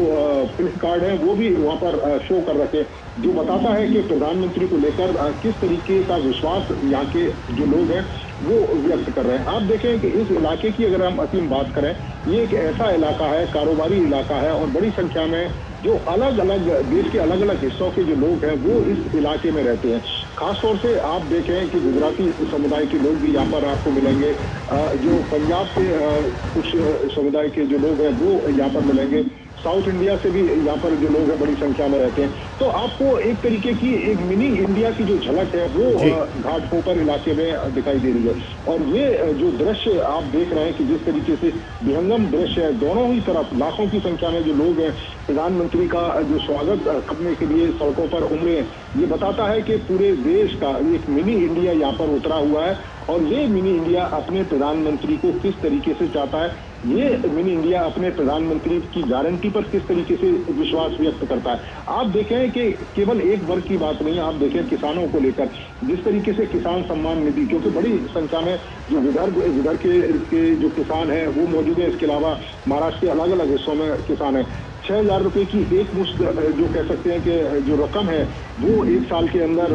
प्रिंट कार्ड हैं वो भी वहाँ पर शो कर रखे, जो बताता है कि प्रधानमंत्री को लेकर किस तरीके का विश्वास यहाँ के जो लोग हैं वो व्यक्त कर रहे हैं। आप देखें कि इस इलाके की अगर हम असीम बात करें, ये एक ऐसा इलाका है, कारोबारी इलाका है, और बड़ी संख्या में जो अलग अलग देश के अलग अलग हिस्सों के जो लोग हैं वो इस इलाके में रहते हैं। खासतौर से आप देखें कि गुजराती समुदाय के लोग भी यहाँ पर आपको मिलेंगे, जो पंजाब के कुछ समुदाय के जो लोग हैं वो यहाँ पर मिलेंगे, साउथ इंडिया से भी यहाँ पर जो लोग हैं बड़ी संख्या में रहते हैं। तो आपको एक तरीके की एक मिनी इंडिया की जो झलक है वो घाटकोपर इलाके में दिखाई दे रही है। और ये जो दृश्य आप देख रहे हैं कि जिस तरीके से विहंगम दृश्य है, दोनों ही तरफ लाखों की संख्या में जो लोग हैं प्रधानमंत्री का जो स्वागत करने के लिए सड़कों पर उमड़े, ये बताता है कि पूरे देश का एक मिनी इंडिया यहाँ पर उतरा हुआ है, और ये मिनी इंडिया अपने प्रधानमंत्री को किस तरीके से चाहता है, ये मिनी इंडिया अपने प्रधानमंत्री की गारंटी पर किस तरीके से विश्वास व्यक्त करता है। आप देखें कि केवल एक वर्ग की बात नहीं है, आप देखें किसानों को लेकर जिस तरीके से किसान सम्मान निधि, क्योंकि बड़ी संख्या में जो विदर्भ के जो किसान हैं वो मौजूद है, इसके अलावा महाराष्ट्र के अलग अलग हिस्सों में किसान हैं। 6,000 रुपए की एक मुश्त जो कह सकते हैं कि जो रकम है वो एक साल के अंदर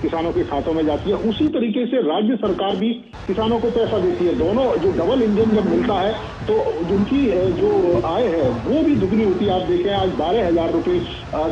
किसानों के खातों में जाती है। उसी तरीके से राज्य सरकार भी किसानों को पैसा देती है। दोनों जो डबल इंजन जब मिलता है तो उनकी जो आय है वो भी दुगनी होती है। आप देखें आज 12,000 रुपए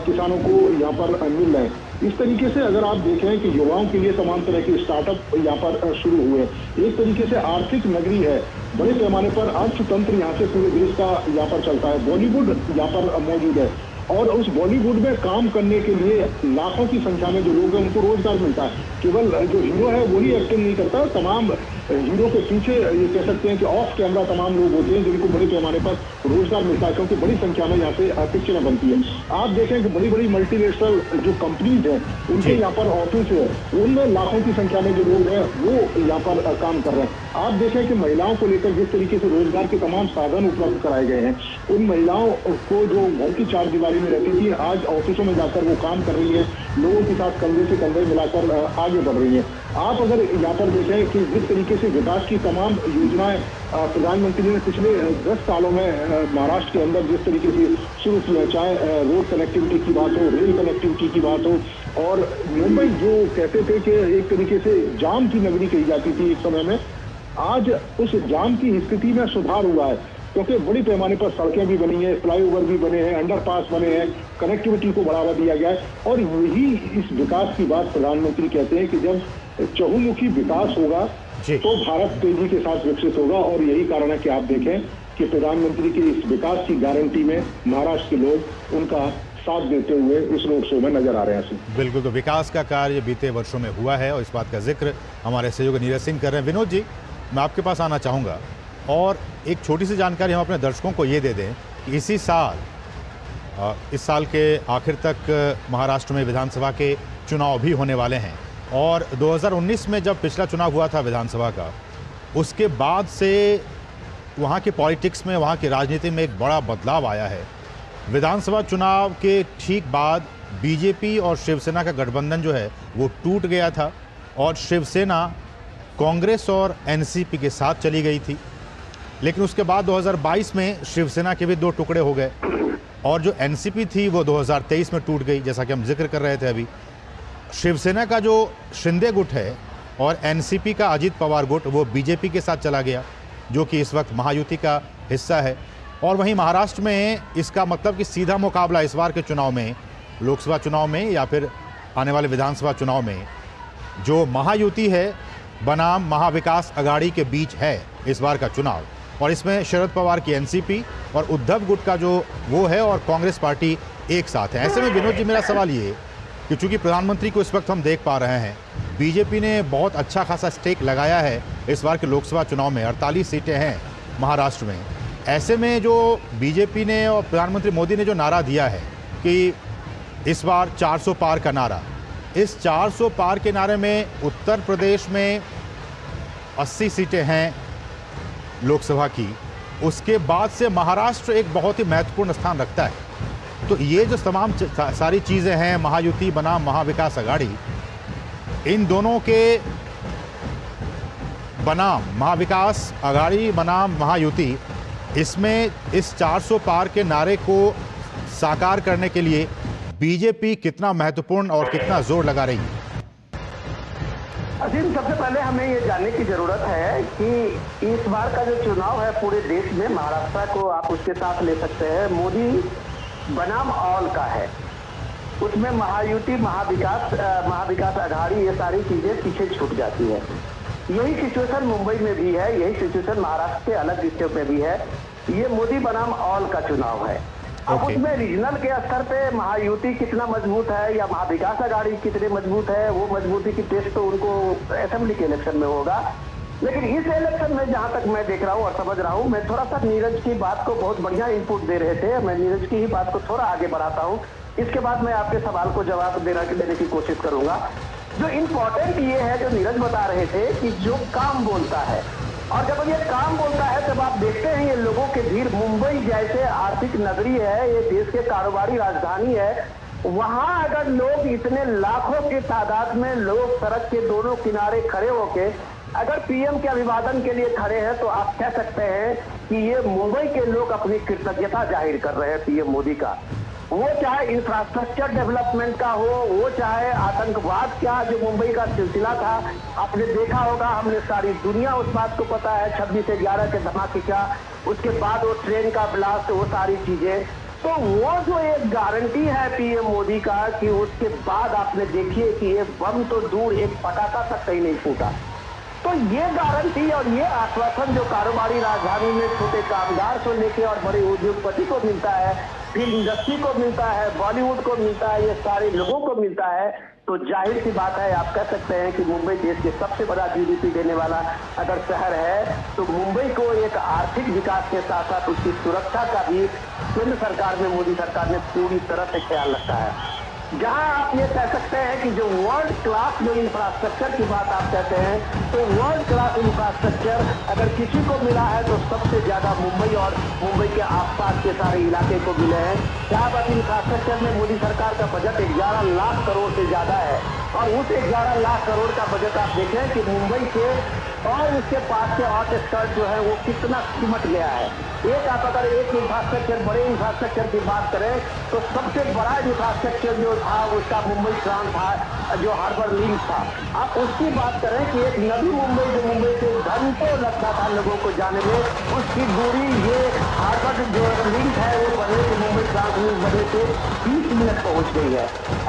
किसानों को यहाँ पर मिल रहे हैं। इस तरीके से अगर आप देखें कि युवाओं के लिए तमाम तरह के स्टार्टअप यहाँ पर शुरू हुए, एक तरीके से आर्थिक नगरी है, बड़े पैमाने पर अर्थतंत्र यहाँ से पूरे देश का यहाँ पर चलता है। बॉलीवुड यहाँ पर मौजूद है, और उस बॉलीवुड में काम करने के लिए लाखों की संख्या में जो लोग हैं उनको रोजगार मिलता है। केवल जो हीरो है वही एक्टिंग नहीं करता, तमाम हीरो के पीछे ये कह सकते हैं कि ऑफ कैमरा तमाम लोग होते हैं जिनको बड़े पैमाने पर रोजगार मिलता है, क्योंकि बड़ी संख्या में यहाँ से पिक्चरें बनती है। आप देखें कि बड़ी बड़ी मल्टीनेशनल जो कंपनीज हैं उनके यहाँ पर ऑफिस है, उनमें लाखों की संख्या में जो लोग हैं वो यहाँ पर काम कर रहे हैं। आप देखें कि महिलाओं को लेकर जिस तरीके से रोजगार के तमाम साधन उपलब्ध कराए गए हैं, उन महिलाओं को जो घर की चार दीवारी में रहती थी आज ऑफिसों में जाकर वो काम कर रही है, लोगों के साथ कंधे से कंधे मिलाकर आगे बढ़ रही है। आप अगर यहाँ पर देखें कि जिस तरीके से विकास की तमाम योजनाएं प्रधानमंत्री ने पिछले 10 सालों में महाराष्ट्र के अंदर जिस तरीके से शुरू किया, चाहे रोड कनेक्टिविटी की बात हो, रेल कनेक्टिविटी की बात हो, और मुंबई जो कहते थे कि एक तरीके से जाम की नगरी कही जाती थी एक समय में, आज उस जाम की स्थिति में सुधार हुआ है, क्योंकि बड़ी पैमाने पर सड़कें भी बनी है, फ्लाईओवर भी बने हैं, अंडरपास बने हैं, कनेक्टिविटी को बढ़ावा दिया गया है। और यही इस विकास की बात प्रधानमंत्री कहते हैं कि जब चहुमुखी विकास होगा तो भारत तेजी के साथ विकसित होगा, और यही कारण है कि आप देखें कि प्रधानमंत्री की इस विकास की गारंटी में महाराष्ट्र के लोग उनका साथ देते हुए इस रोड शो में नजर आ रहे हैं। बिल्कुल, तो विकास का कार्य बीते वर्षों में हुआ है और इस बात का जिक्र हमारे सहयोगी नीरज सिंह कर रहे हैं। विनोद जी, मैं आपके पास आना चाहूँगा और एक छोटी सी जानकारी हम अपने दर्शकों को ये दे दें कि इस साल के आखिर तक महाराष्ट्र में विधानसभा के चुनाव भी होने वाले हैं। और 2019 में जब पिछला चुनाव हुआ था विधानसभा का, उसके बाद से वहाँ के पॉलिटिक्स में, वहाँ की राजनीति में एक बड़ा बदलाव आया है। विधानसभा चुनाव के ठीक बाद बीजेपी और शिवसेना का गठबंधन जो है वो टूट गया था और शिवसेना कांग्रेस और एनसीपी के साथ चली गई थी। लेकिन उसके बाद 2022 में शिवसेना के भी दो टुकड़े हो गए और जो एनसीपी थी वो 2023 में टूट गई, जैसा कि हम जिक्र कर रहे थे अभी। शिवसेना का जो शिंदे गुट है और एनसीपी का अजित पवार गुट वो बीजेपी के साथ चला गया, जो कि इस वक्त महायुति का हिस्सा है। और वहीं महाराष्ट्र में इसका मतलब कि सीधा मुकाबला इस बार के चुनाव में, लोकसभा चुनाव में या फिर आने वाले विधानसभा चुनाव में, जो महायुति है बनाम महाविकास अघाड़ी के बीच है इस बार का चुनाव। और इसमें शरद पवार की एनसीपी और उद्धव गुट का जो वो है और कांग्रेस पार्टी एक साथ है। ऐसे में विनोद जी, मेरा सवाल ये कि चूंकि प्रधानमंत्री को इस वक्त हम देख पा रहे हैं, बीजेपी ने बहुत अच्छा खासा स्टेक लगाया है इस बार के लोकसभा चुनाव में, 48 सीटें हैं महाराष्ट्र में। ऐसे में जो बीजेपी ने और प्रधानमंत्री मोदी ने जो नारा दिया है कि इस बार 400 पार का नारा, इस 400 पार के नारे में उत्तर प्रदेश में 80 सीटें हैं लोकसभा की, उसके बाद से महाराष्ट्र एक बहुत ही महत्वपूर्ण स्थान रखता है। तो ये जो तमाम सारी चीज़ें हैं, महायुति बनाम महाविकास अघाड़ी, इन दोनों के बनाम महाविकास अघाड़ी बनाम महायुति, इसमें इस 400 पार के नारे को साकार करने के लिए बीजेपी कितना महत्वपूर्ण और कितना जोर लगा रही है? अजीम, सबसे पहले हमें ये जानने की जरूरत है कि इस बार का जो चुनाव है पूरे देश में, महाराष्ट्र को आप उसके साथ ले सकते हैं, मोदी बनाम ऑल का है। उसमें महायुति, महाविकास अघाड़ी, ये सारी चीजें पीछे छूट जाती है। यही सिचुएशन मुंबई में भी है, यही सिचुएशन महाराष्ट्र के अलग हिस्सों में भी है। ये मोदी बनाम ऑल का चुनाव है। अब उसमें रीजनल के स्तर पे महायुति कितना मजबूत है या महाविकास अघाड़ी कितने मजबूत है, वो मजबूती की टेस्ट तो उनको असेंबली के इलेक्शन में होगा। लेकिन इस इलेक्शन में जहां तक मैं देख रहा हूं और समझ रहा हूं, मैं थोड़ा सा नीरज की बात को बहुत बढ़िया इनपुट दे रहे थे, मैं नीरज की ही बात को थोड़ा आगे बढ़ाता हूं, इसके बाद मैं आपके सवाल को जवाब देने की कोशिश करूंगा। जो इम्पोर्टेंट ये है, जो नीरज बता रहे थे कि जो काम बोलता है, और जब ये काम बोलता है तब आप देखते हैं ये लोगों के भीड़, मुंबई जैसे आर्थिक नगरी है, ये देश के कारोबारी राजधानी है, वहां अगर लोग इतने लाखों की तादाद में लोग सड़क के दोनों किनारे खड़े होके अगर पीएम के अभिवादन के लिए खड़े हैं, तो आप कह सकते हैं कि ये मुंबई के लोग अपनी कृतज्ञता जाहिर कर रहे हैं पीएम मोदी का। वो चाहे इंफ्रास्ट्रक्चर डेवलपमेंट का हो, वो चाहे आतंकवाद का जो मुंबई का सिलसिला था, आपने देखा होगा, हमने सारी दुनिया उस बात को पता है, 26/11 के धमाके का, उसके बाद वो ट्रेन का ब्लास्ट, वो सारी चीजें। तो वो जो एक गारंटी है पीएम मोदी का कि उसके बाद आपने देखिए कि ये बम तो दूर, एक पटाखा तक कहीं नहीं फूटा। तो ये गारंटी और ये आश्वासन जो कारोबारी राजधानी में छोटे कामगार से लेके और बड़े उद्योगपति को मिलता है, फिल्म इंडस्ट्री को मिलता है, बॉलीवुड को मिलता है, ये सारे लोगों को मिलता है, तो जाहिर सी बात है, आप कह सकते हैं कि मुंबई देश के सबसे बड़ा जीडीपी देने वाला अगर शहर है, तो मुंबई को एक आर्थिक विकास के साथ साथ उसकी सुरक्षा का भी केंद्र सरकार में, मोदी सरकार ने पूरी तरह से ख्याल रखा है। जहां आप ये कह सकते हैं कि जो वर्ल्ड क्लास जो इंफ्रास्ट्रक्चर की बात आप कहते हैं, तो वर्ल्ड क्लास इंफ्रास्ट्रक्चर अगर किसी को मिला है तो सबसे ज्यादा मुंबई और मुंबई के आसपास के सारे इलाके को मिले हैं। क्या बात, इंफ्रास्ट्रक्चर में मोदी सरकार का बजट 11 लाख करोड़ से ज्यादा है, और उस 11 लाख करोड़ का बजट आप देखें कि मुंबई के और उसके पास के आउटस्कर्ट जो है वो कितना सिमट गया है। एक आप अगर एक इंफ्रास्ट्रक्चर, बड़े इंफ्रास्ट्रक्चर की बात करें तो सबसे बड़ा इंफ्रास्ट्रक्चर जो था उसका मुंबई ट्रांस था, जो हार्बर लिंक था। आप उसकी बात करें कि एक नवी मुंबई, जो मुंबई से घंटों लगता था लोगों को जाने में, उसकी दूरी ये हार्बर जो लिंक है वो बनने से, मुंबई ट्रांस लिंक बनने से 20 मिनट पहुंच गई है।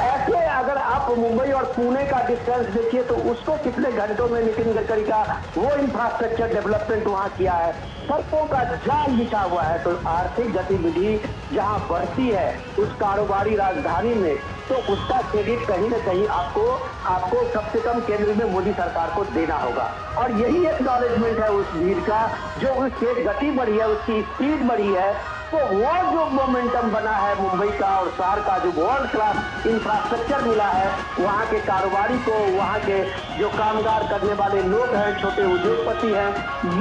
ऐसे अगर आप मुंबई और पुणे का डिस्टेंस देखिए तो उसको कितने घंटों में नितिन गडकरी का वो इंफ्रास्ट्रक्चर डेवलपमेंट वहां किया है, सड़कों का जाल बिछा हुआ है। तो आर्थिक गतिविधि जहां बढ़ती है उस कारोबारी राजधानी में, तो उसका क्रेडिट कहीं न कहीं आपको सबसे कम केंद्र में मोदी सरकार को देना होगा। और यही एक्नॉलेजमेंट है उस भीड़ का, जो उसकी गति बढ़ी है, उसकी स्पीड बढ़ी है, तो वो जो मोमेंटम बना है मुंबई का और शहर का, जो वर्ल्ड क्लास इंफ्रास्ट्रक्चर मिला है वहाँ के कारोबारी को, वहाँ के जो कामगार करने वाले लोग हैं, छोटे उद्योगपति हैं,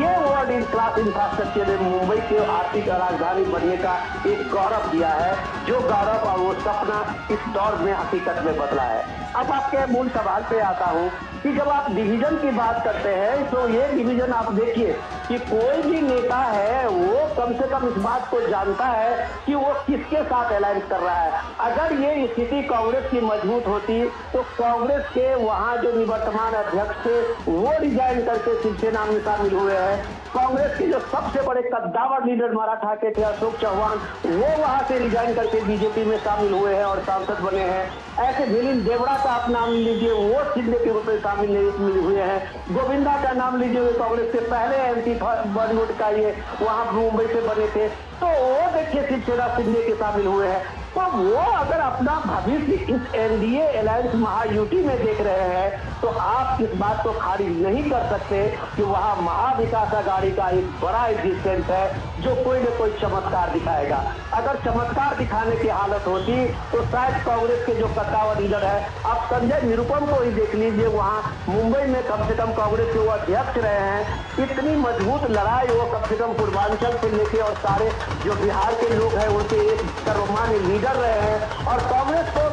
ये वर्ल्ड क्लास इंफ्रास्ट्रक्चर ने मुंबई के आर्थिक राजधानी बनने का एक गौरव दिया है, जो गौरव और वो सपना इस दौर में हकीकत में बदला है। अब आपके मूल सवाल पे आता हूँ कि जब आप डिवीजन की बात करते हैं तो ये डिवीजन आप देखिए कि कोई भी नेता है वो कम से कम इस बात को जानता है कि वो किसके साथ अलायंस कर रहा है। अगर ये स्थिति कांग्रेस की मजबूत होती तो कांग्रेस के वहाँ जो निवर्तमान अध्यक्ष थे वो रिजाइन करके शिवसेना में शामिल हुए हैं। कांग्रेस के जो सबसे बड़े कद्दावर लीडर मराठा के थे अशोक चौहान, वो वहां से रिजाइन करके बीजेपी में शामिल हुए हैं और सांसद बने हैं। ऐसे मिलिंद देवड़ा का आप नाम लीजिए, वो शिंदे के रूप में शामिल हुए हैं। गोविंदा का नाम लीजिए, कांग्रेस के पहले एमपी बॉलीवुड का ये वहां मुंबई से बने थे, तो वो देखिए शिवसेना शिंदे के शामिल हुए हैं। तो वो अगर अपना भविष्य इस एनडीए अलायंस महायुति में देख रहे हैं तो आप इस बात को खारिज नहीं कर सकते कि वहाँ महाविकास अघाड़ी का एक बड़ा एग्जिस्टेंस है जो कोई न कोई चमत्कार दिखाएगा। अगर चमत्कार दिखाने की हालत होती तो शायद कांग्रेस के जो कद्दावर लीडर है, आप संजय निरुपम को ही देख लीजिए, वहाँ मुंबई में कम से कम कांग्रेस के वो अध्यक्ष रहे हैं। इतनी मजबूत लड़ाई वो कम से कम पूर्वांचल से लेके और सारे जो बिहार के लोग हैं उनके एक सर्वमान्य लीडर रहे हैं और कांग्रेस को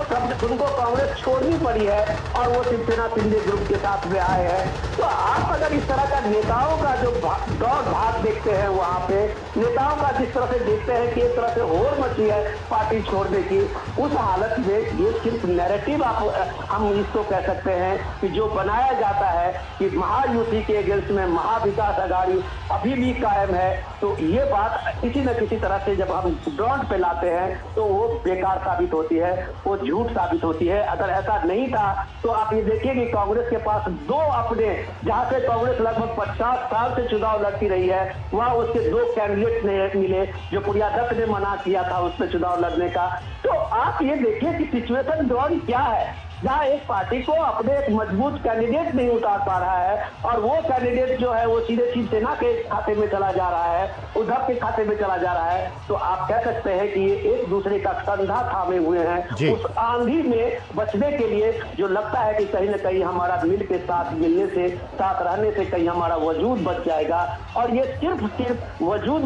उनको कांग्रेस छोड़नी पड़ी है और वो शिवसेना शिंदे ग्रुप के साथ में आए हैं। तो आप अगर इस तरह का नेताओं का जो दौड़ भाग देखते हैं वहाँ पे, नेताओं का जिस तरह से देखते हैं कि एक तरह से होड़ मची है पार्टी छोड़ने की, उस हालत में ये सिर्फ नैरेटिव हम इसको कह सकते हैं कि जो बनाया जाता है कि महायुति के अगेंस्ट में महाविकास अघाड़ी अभी भी कायम है, तो ये बात किसी न किसी तरह से जब हम ग्राउंड पे लाते हैं तो वो बेकार साबित होती है, वो झूठ साबित होती है। अगर ऐसा नहीं था तो आप ये देखिए कि कांग्रेस के पास दो अपने, जहां से कांग्रेस लगभग 50 साल से चुनाव लड़ती रही है, वहां उसके दो कैंडिडेट नहीं मिले जो प्रिया दत्त ने मना किया था उसमें चुनाव लड़ने का। तो आप ये देखिए कि सिचुएशन ग्राउंड क्या है, जहाँ एक पार्टी को अपने एक मजबूत कैंडिडेट नहीं उतार पा रहा है और वो कैंडिडेट जो है वो सीधे शिवसेना के खाते में चला जा रहा है, उद्धव के खाते में चला जा रहा है। तो आप कह सकते हैं कि ये एक दूसरे का कंधा थामे हुए हैं उस आंधी में बचने के लिए, जो लगता है कि कहीं न कहीं हमारा मिल के साथ मिलने से, साथ रहने से कहीं हमारा वजूद बच जाएगा। और ये सिर्फ वजूद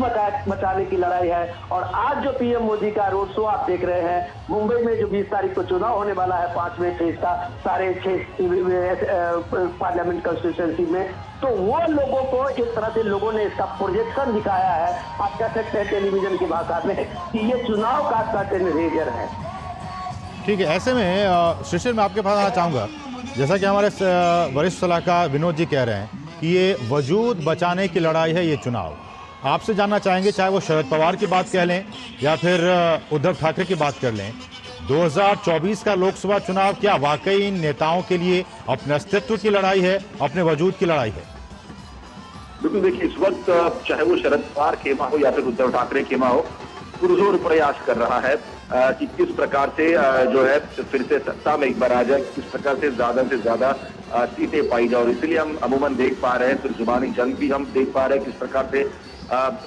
बचाने की लड़ाई है। और आज जो पीएम मोदी का रोड शो आप देख रहे हैं, मुंबई में जो 20 तारीख को चुनाव होने वाला है 5वें इसका सारे 6 पार्लियामेंट कंस्टिट्यूएंसी में, तो वो लोगों को एक तरह से लोगों ने इसका प्रोजेक्शन दिखाया है, आप कह सकते हैं टेलीविजन की भाषा में, कि ये चुनाव का कर्टेन रेजर है। ठीक है, ऐसे में शिशिर मैं आपके पास आना चाहूँगा, जैसा कि हमारे वरिष्ठ सलाहकार विनोद जी कह रहे हैं कि ये वजूद बचाने की लड़ाई है ये चुनाव। आपसे जानना चाहेंगे, चाहे वो शरद पवार की बात कह लें या फिर उद्धव ठाकरे की बात कर लें, 2024 का लोकसभा चुनाव क्या वाकई इन नेताओं के लिए अपने अस्तित्व की लड़ाई है, अपने वजूद की लड़ाई है? बिल्कुल, देखिए इस वक्त चाहे वो शरद पवार खेमा हो या फिर उद्धव ठाकरे खेमा हो, पुरजोर प्रयास कर रहा है कि किस प्रकार से जो है फिर से सत्ता में एक बार आ जाए, किस प्रकार से ज्यादा सीटें पाई जाए। और इसलिए हम अमूमन देख पा रहे हैं, फिर जुबानी जंग भी हम देख पा रहे हैं, किस प्रकार से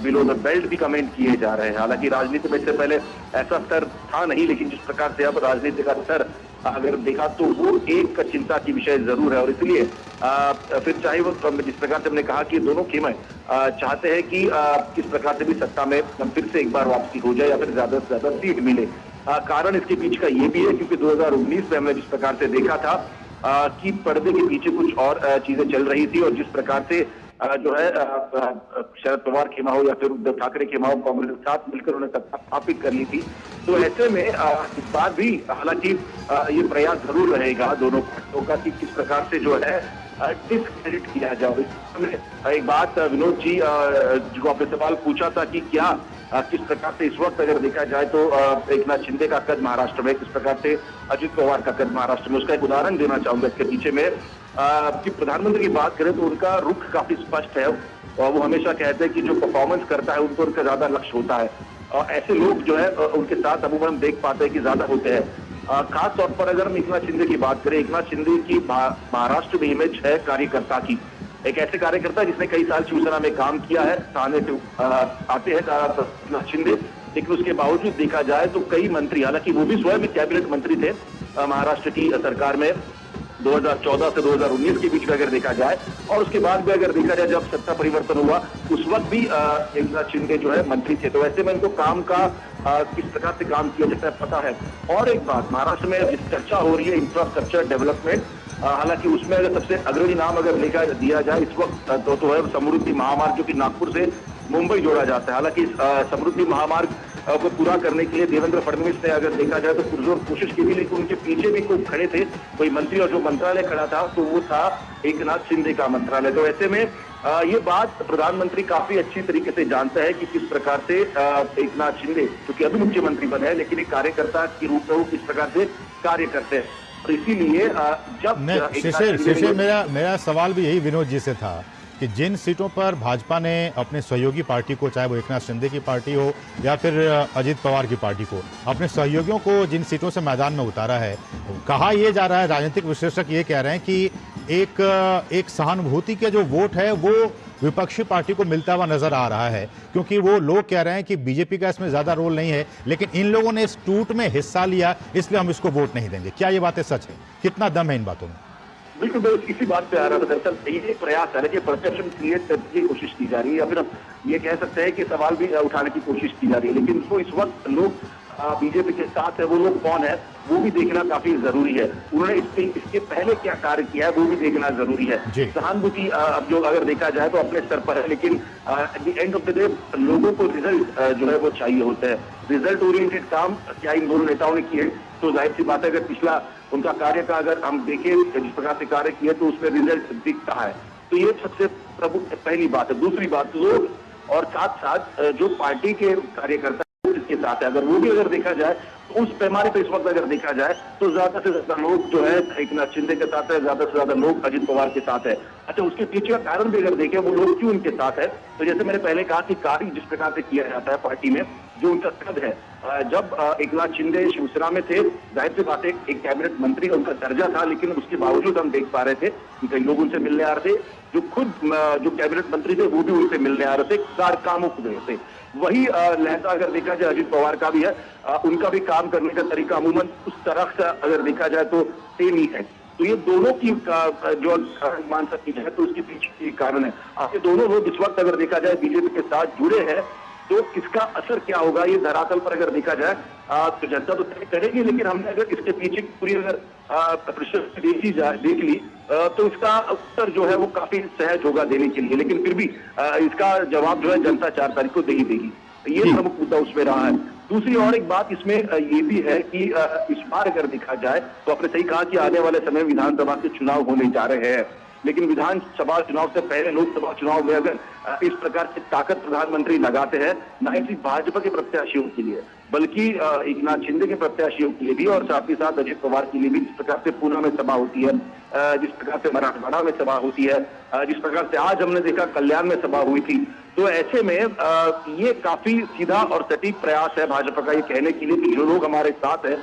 बिलो द बेल्ट भी कमेंट किए जा रहे हैं। हालांकि राजनीति में इससे पहले ऐसा स्तर था नहीं, लेकिन जिस प्रकार से अब राजनीति का स्तर अगर देखा तो वो एक चिंता की विषय जरूर है। और इसलिए फिर चाहे वो जिस प्रकार से हमने कहा कि दोनों खेमे चाहते हैं कि किस प्रकार से भी सत्ता में फिर से एक बार वापसी हो जाए या फिर ज्यादा से ज्यादा सीट मिले। कारण इसके पीछे का ये भी है क्योंकि 2019 में हमने जिस प्रकार से देखा था कि पर्दे के पीछे कुछ और चीजें चल रही थी और जिस प्रकार से जो है शरद पवार खेमा हो या फिर उद्धव ठाकरे खेमा हो, कांग्रेस के साथ मिलकर उन्हें सत्ता स्थापित कर ली थी। तो ऐसे में इस बार भी हालांकि ये प्रयास जरूर रहेगा दोनों पार्टियों का कि किस प्रकार से जो है डिस्क्रेडिट किया जाए। एक बात विनोद जी जो आपने सवाल पूछा था कि क्या किस प्रकार से इस वक्त अगर देखा जाए तो एक नाथ शिंदे का कद महाराष्ट्र में, किस प्रकार से अजित पवार का कद महाराष्ट्र में, उसका एक उदाहरण देना चाहूंगा इसके पीछे में कि प्रधानमंत्री की बात करें तो उनका रुख काफी स्पष्ट है और वो हमेशा कहते हैं कि जो परफॉर्मेंस करता है उनको उनका ज्यादा लक्ष्य होता है और ऐसे लोग जो है उनके साथ अमूमन हम देख पाते हैं कि ज्यादा होते हैं। खास तौर पर अगर हम एक नाथ शिंदे की बात करें, एक नाथ शिंदे की महाराष्ट्र में इमेज है कार्यकर्ता की, एक ऐसे कार्यकर्ता जिसने कई साल शिवसेना में काम किया है, थाने से आते हैं शिंदे लेकिन उसके बावजूद देखा जाए तो कई मंत्री, हालांकि वो भी स्वयं कैबिनेट मंत्री थे महाराष्ट्र की सरकार में 2014 से 2019 के बीच में अगर देखा जाए, और उसके बाद भी अगर देखा जाए जब सत्ता परिवर्तन हुआ उस वक्त भी एकनाथ शिंदे जो है मंत्री थे। तो ऐसे में इनको काम का किस प्रकार से काम किया जाता है पता है। और एक बात, महाराष्ट्र में जिस चर्चा हो रही है इंफ्रास्ट्रक्चर डेवलपमेंट, हालांकि उसमें अगर सबसे अग्रणी नाम अगर लेकर दिया जाए इस वक्त तो है समृद्धि महामार्ग, जो कि नागपुर से मुंबई जोड़ा जाता है। हालांकि समृद्धि महामार्ग को पूरा करने के लिए देवेंद्र फडणवीस ने अगर देखा जाए तो पुरजोर कोशिश की थी, लेकिन उनके पीछे भी कोई खड़े थे, कोई मंत्री, और जो मंत्रालय खड़ा था तो वो था एकनाथ शिंदे का मंत्रालय। तो ऐसे में ये बात प्रधानमंत्री काफी अच्छी तरीके से जानता है कि किस प्रकार से एकनाथ शिंदे, क्योंकि अभी मुख्यमंत्री बने हैं लेकिन एक कार्यकर्ता के रूप में वो किस प्रकार से कार्य करते हैं। और इसीलिए जब शिशिर मेरा सवाल भी यही विनोद जी से था कि जिन सीटों पर भाजपा ने अपने सहयोगी पार्टी को, चाहे वो एकनाथ शिंदे की पार्टी हो या फिर अजित पवार की पार्टी को, अपने सहयोगियों को जिन सीटों से मैदान में उतारा है, कहा यह जा रहा है, राजनीतिक विश्लेषक ये कह रहे हैं कि एक सहानुभूति के जो वोट है वो विपक्षी पार्टी को मिलता हुआ नजर आ रहा है, क्योंकि वो लोग कह रहे हैं कि बीजेपी का इसमें ज्यादा रोल नहीं है, लेकिन इन लोगों ने इस टूट में हिस्सा लिया इसलिए हम इसको वोट नहीं देंगे। क्या ये बातें सच है? कितना दम है इन बातों में? बिल्कुल, मैं इसी बात पे आ रहा था। दरअसल ये प्रयास है कि परसेप्शन क्रिएट करने की कोशिश की जा रही है, या फिर हम ये कह सकते हैं कि सवाल भी उठाने की कोशिश की जा रही है। लेकिन उसको इस वक्त लोग बीजेपी के साथ है, वो लोग कौन है वो भी देखना काफी जरूरी है। उन्होंने इसके पहले क्या कार्य किया है वो भी देखना जरूरी है। सहानुभूति अब जो अगर देखा जाए तो अपने स्तर पर है, लेकिन at the end of the day लोगों को रिजल्ट जो है वो चाहिए होता है। रिजल्ट ओरिएंटेड काम क्या इन दोनों नेताओं ने किए, तो जाहिर सी बात है अगर पिछला उनका कार्य का अगर हम देखें जिस प्रकार से कार्य किए तो उसमें रिजल्ट दिखता है। तो ये सबसे प्रमुख पहली बात है। दूसरी बात, लोग और साथ साथ जो पार्टी के कार्यकर्ता इसके साथ है, अगर वो भी अगर देखा जाए तो उस पैमाने पर इस वक्त अगर देखा जाए तो ज्यादा से ज्यादा लोग जो है एकनाथ शिंदे के साथ है, ज्यादा से ज्यादा लोग अजित पवार के साथ है। अच्छा, उसके पीछे का कारण भी अगर देखें वो लोग क्यों उनके साथ है, तो जैसे मैंने पहले कहा कि कार्य जिस प्रकार से किया जाता है पार्टी में, जो उनका कद है, जब एकनाथ शिंदे शिवसेना में थे जाहिर सी बात है एक कैबिनेट मंत्री का उनका दर्जा था, लेकिन उसके बावजूद हम देख पा रहे थे कि कई लोग उनसे मिलने आ रहे थे, जो खुद जो कैबिनेट मंत्री थे वो भी उनसे मिलने आ रहे थे कामों से। वही लहजा अगर देखा जाए अजित पवार का भी है, उनका भी काम करने का तरीका अमूमन उस तरह से अगर देखा जाए तो सेम ही है। तो ये दोनों की जो मान सकती है तो उसके पीछे कारण है। आपके दोनों लोग इस वक्त अगर देखा जाए बीजेपी के साथ जुड़े हैं, तो इसका असर क्या होगा ये धरातल पर अगर देखा जाए तो जनता तो तय करेगी, लेकिन हमने अगर इसके पीछे पूरी अगर देख ली तो इसका उत्तर जो है वो काफी सहज होगा देने के लिए, लेकिन फिर भी इसका जवाब जो है जनता 4 तारीख को दे ही देगी। ये प्रमुख मुद्दा उसमें रहा है। दूसरी और एक बात इसमें ये भी है कि इस बार अगर देखा जाए तो आपने सही कहा कि आने वाले समय विधानसभा के चुनाव होने जा रहे हैं, लेकिन विधानसभा चुनाव से पहले लोकसभा चुनाव में अगर इस प्रकार की ताकत प्रधानमंत्री लगाते हैं, न ही सिर्फ भाजपा के प्रत्याशियों के लिए बल्कि एकनाथ शिंदे के प्रत्याशियों के लिए भी, और साथ ही साथ अजित पवार के लिए भी, जिस प्रकार से पूना में सभा होती है, जिस प्रकार से मराठवाड़ा में सभा होती है, जिस प्रकार से आज हमने देखा कल्याण में सभा हुई थी, तो ऐसे में ये काफी सीधा और सटीक प्रयास है भाजपा का ये कहने के लिए कि जो लोग हमारे साथ है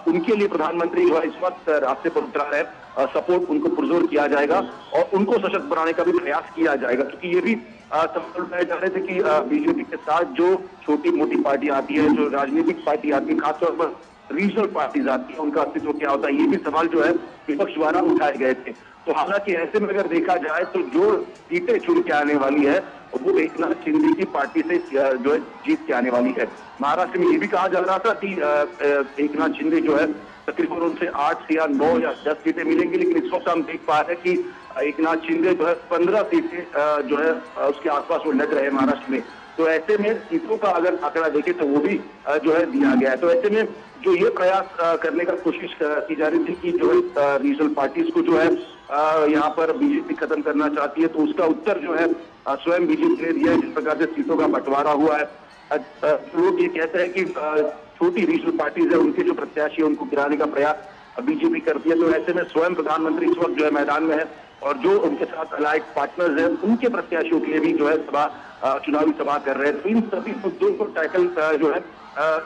उनके लिए प्रधानमंत्री जो है इस वक्त रास्ते पर उतरा है, सपोर्ट उनको पुरजोर किया जाएगा और उनको सशक्त बनाने का भी प्रयास किया जाएगा। क्योंकि ये भी सवाल उठाए जा रहे थे कि बीजेपी के साथ जो छोटी मोटी पार्टी आती है, जो राजनीतिक पार्टी आती है, खासतौर पर रीजनल पार्टीज आती है, उनका अस्तित्व क्या होता है, ये भी सवाल जो है विपक्ष द्वारा उठाए गए थे। तो हालांकि ऐसे में अगर देखा जाए तो जो सीटें चुन के आने वाली है वो एकनाथ शिंदे की पार्टी से जो है जीत के आने वाली है। महाराष्ट्र में ये भी कहा जा रहा था कि एकनाथ शिंदे जो है तकरीबन उनसे 8 या 9 या 10 सीटें मिलेंगी, लेकिन इस वक्त हम देख पा रहे हैं कि एकनाथ शिंदे जो है 15 सीटें जो है उसके आसपास वो लग रहे हैं महाराष्ट्र में। तो ऐसे में सीटों का अगर आंकड़ा देखें तो वो भी जो है दिया गया है। तो ऐसे में जो ये प्रयास करने का कोशिश की जा रही थी कि जो है रीजनल पार्टीज को जो है यहाँ पर बीजेपी खत्म करना चाहती है, तो उसका उत्तर जो है स्वयं बीजेपी ने दिया है। जिस प्रकार से सीटों का बंटवारा हुआ है, लोग ये कहते हैं कि छोटी रीजनल पार्टीज है उनके जो प्रत्याशी है उनको गिराने का प्रयास बीजेपी करती है। तो ऐसे में स्वयं प्रधानमंत्री इस वक्त जो है मैदान में है और जो उनके साथ अलाइड पार्टनर्स हैं उनके प्रत्याशियों के लिए भी जो है चुनावी सभा कर रहे हैं। तो इन सभी मुद्दों को टैकल जो है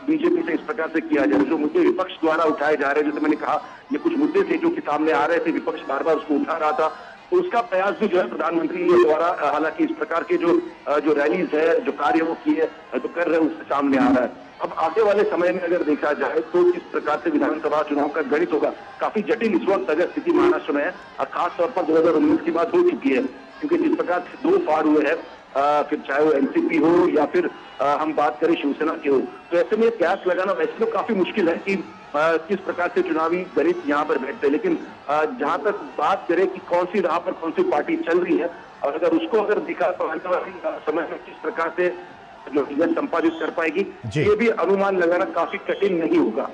बीजेपी से इस प्रकार से किया जाए। जो मुद्दे विपक्ष द्वारा उठाए जा रहे हैं, जैसे मैंने कहा ये कुछ मुद्दे थे जो कि सामने आ रहे थे, विपक्ष बार बार उसको उठा रहा था, तो उसका प्रयास भी जो है प्रधानमंत्री के द्वारा, हालांकि इस प्रकार के जो रैलीज है, जो कार्य वो किए जो कर रहे हैं, उससे सामने आ रहा है। अब आगे वाले समय में अगर देखा जाए तो किस प्रकार से विधानसभा चुनाव का गणित होगा, काफी जटिल इस वक्त अगर स्थिति महाराष्ट्र में है, और खासतौर पर 2019 की बात हो चुकी है, क्योंकि जिस प्रकार से 2 फाड़ हुए हैं, फिर चाहे वो एनसीपी हो या फिर हम बात करें शिवसेना की हो, तो ऐसे में कयास लगाना वैसे तो काफी मुश्किल है कि किस प्रकार से चुनावी गणित यहाँ पर बैठते हैं। लेकिन जहां तक बात करें कि कौन सी राह पर कौन सी पार्टी चल रही है, और अगर उसको अगर दिखा तो आने वाले समय में किस प्रकार से जो विजय संपादित कर पाएगी, ये भी अनुमान लगाना काफी कठिन नहीं होगा।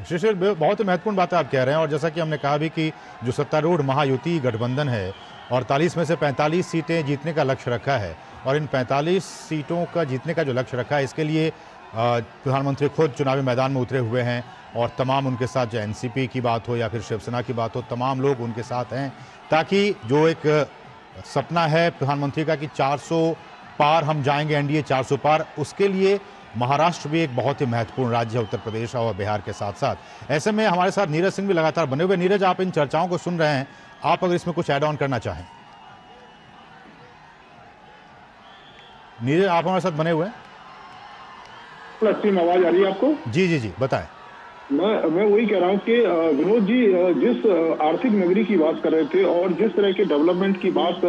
शिशिर, बहुत ही महत्वपूर्ण बात आप कह रहे हैं, और जैसा कि हमने कहा भी कि जो सत्तारूढ़ महायुति गठबंधन है, 48 में से 45 सीटें जीतने का लक्ष्य रखा है, और इन 45 सीटों का जीतने का जो लक्ष्य रखा है, इसके लिए प्रधानमंत्री खुद चुनावी मैदान में उतरे हुए हैं, और तमाम उनके साथ जो एनसीपी की बात हो या फिर शिवसेना की बात हो, तमाम लोग उनके साथ हैं, ताकि जो एक सपना है प्रधानमंत्री का कि 400 पार हम जाएंगे, एनडीए 400 पार, उसके लिए महाराष्ट्र भी एक बहुत ही महत्वपूर्ण राज्य है उत्तर प्रदेश और बिहार के साथ साथ। ऐसे में हमारे साथ नीरज सिंह भी लगातार बने हुए। नीरज, आप इन चर्चाओं को सुन रहे हैं, आप अगर इसमें कुछ ऐड ऑन करना चाहें। नीरज, आप हमारे साथ बने हुए हैं? आवाज आ रही है आपको? जी, बताएं। मैं वही कह रहा हूँ कि विनोद जी जिस आर्थिक नगरी की बात कर रहे थे और जिस तरह के डेवलपमेंट की बात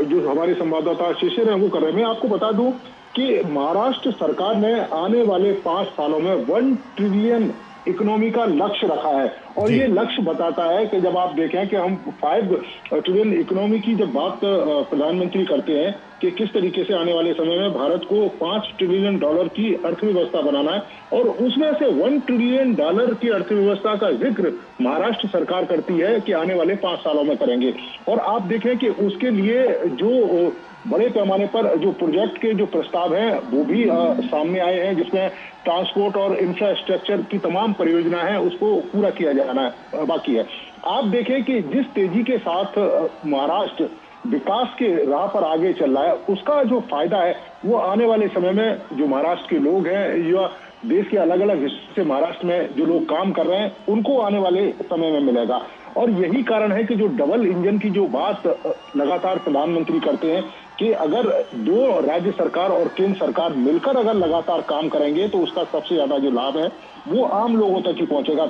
जो हमारे संवाददाता शिशिर हैं वो कर रहे हैं, मैं आपको बता दूं कि महाराष्ट्र सरकार ने आने वाले 5 सालों में 1 ट्रिलियन इकोनॉमी का लक्ष्य रखा है, और ये लक्ष्य बताता है कि जब आप देखें कि हम 5 ट्रिलियन इकोनॉमी की जब बात प्रधानमंत्री करते हैं कि किस तरीके से आने वाले समय में भारत को $5 ट्रिलियन की अर्थव्यवस्था बनाना है, और उसमें से $1 ट्रिलियन की अर्थव्यवस्था का जिक्र महाराष्ट्र सरकार करती है कि आने वाले 5 सालों में करेंगे। और आप देखें कि उसके लिए जो बड़े पैमाने पर जो प्रोजेक्ट के जो प्रस्ताव हैं वो भी सामने आए हैं, जिसमें ट्रांसपोर्ट और इंफ्रास्ट्रक्चर की तमाम परियोजना है उसको पूरा किया जाना बाकी है। आप देखें कि जिस तेजी के साथ महाराष्ट्र विकास के राह पर आगे चल रहा है, उसका जो फायदा है वो आने वाले समय में जो महाराष्ट्र के लोग हैं या देश के अलग अलग हिस्से से महाराष्ट्र में जो लोग काम कर रहे हैं उनको आने वाले समय में मिलेगा। और यही कारण है कि जो डबल इंजन की जो बात लगातार प्रधानमंत्री करते हैं कि अगर 2 राज्य सरकार और केंद्र सरकार मिलकर अगर लगातार काम करेंगे तो उसका सबसे ज्यादा जो लाभ है वो आम लोगों तक ही पहुंचेगा।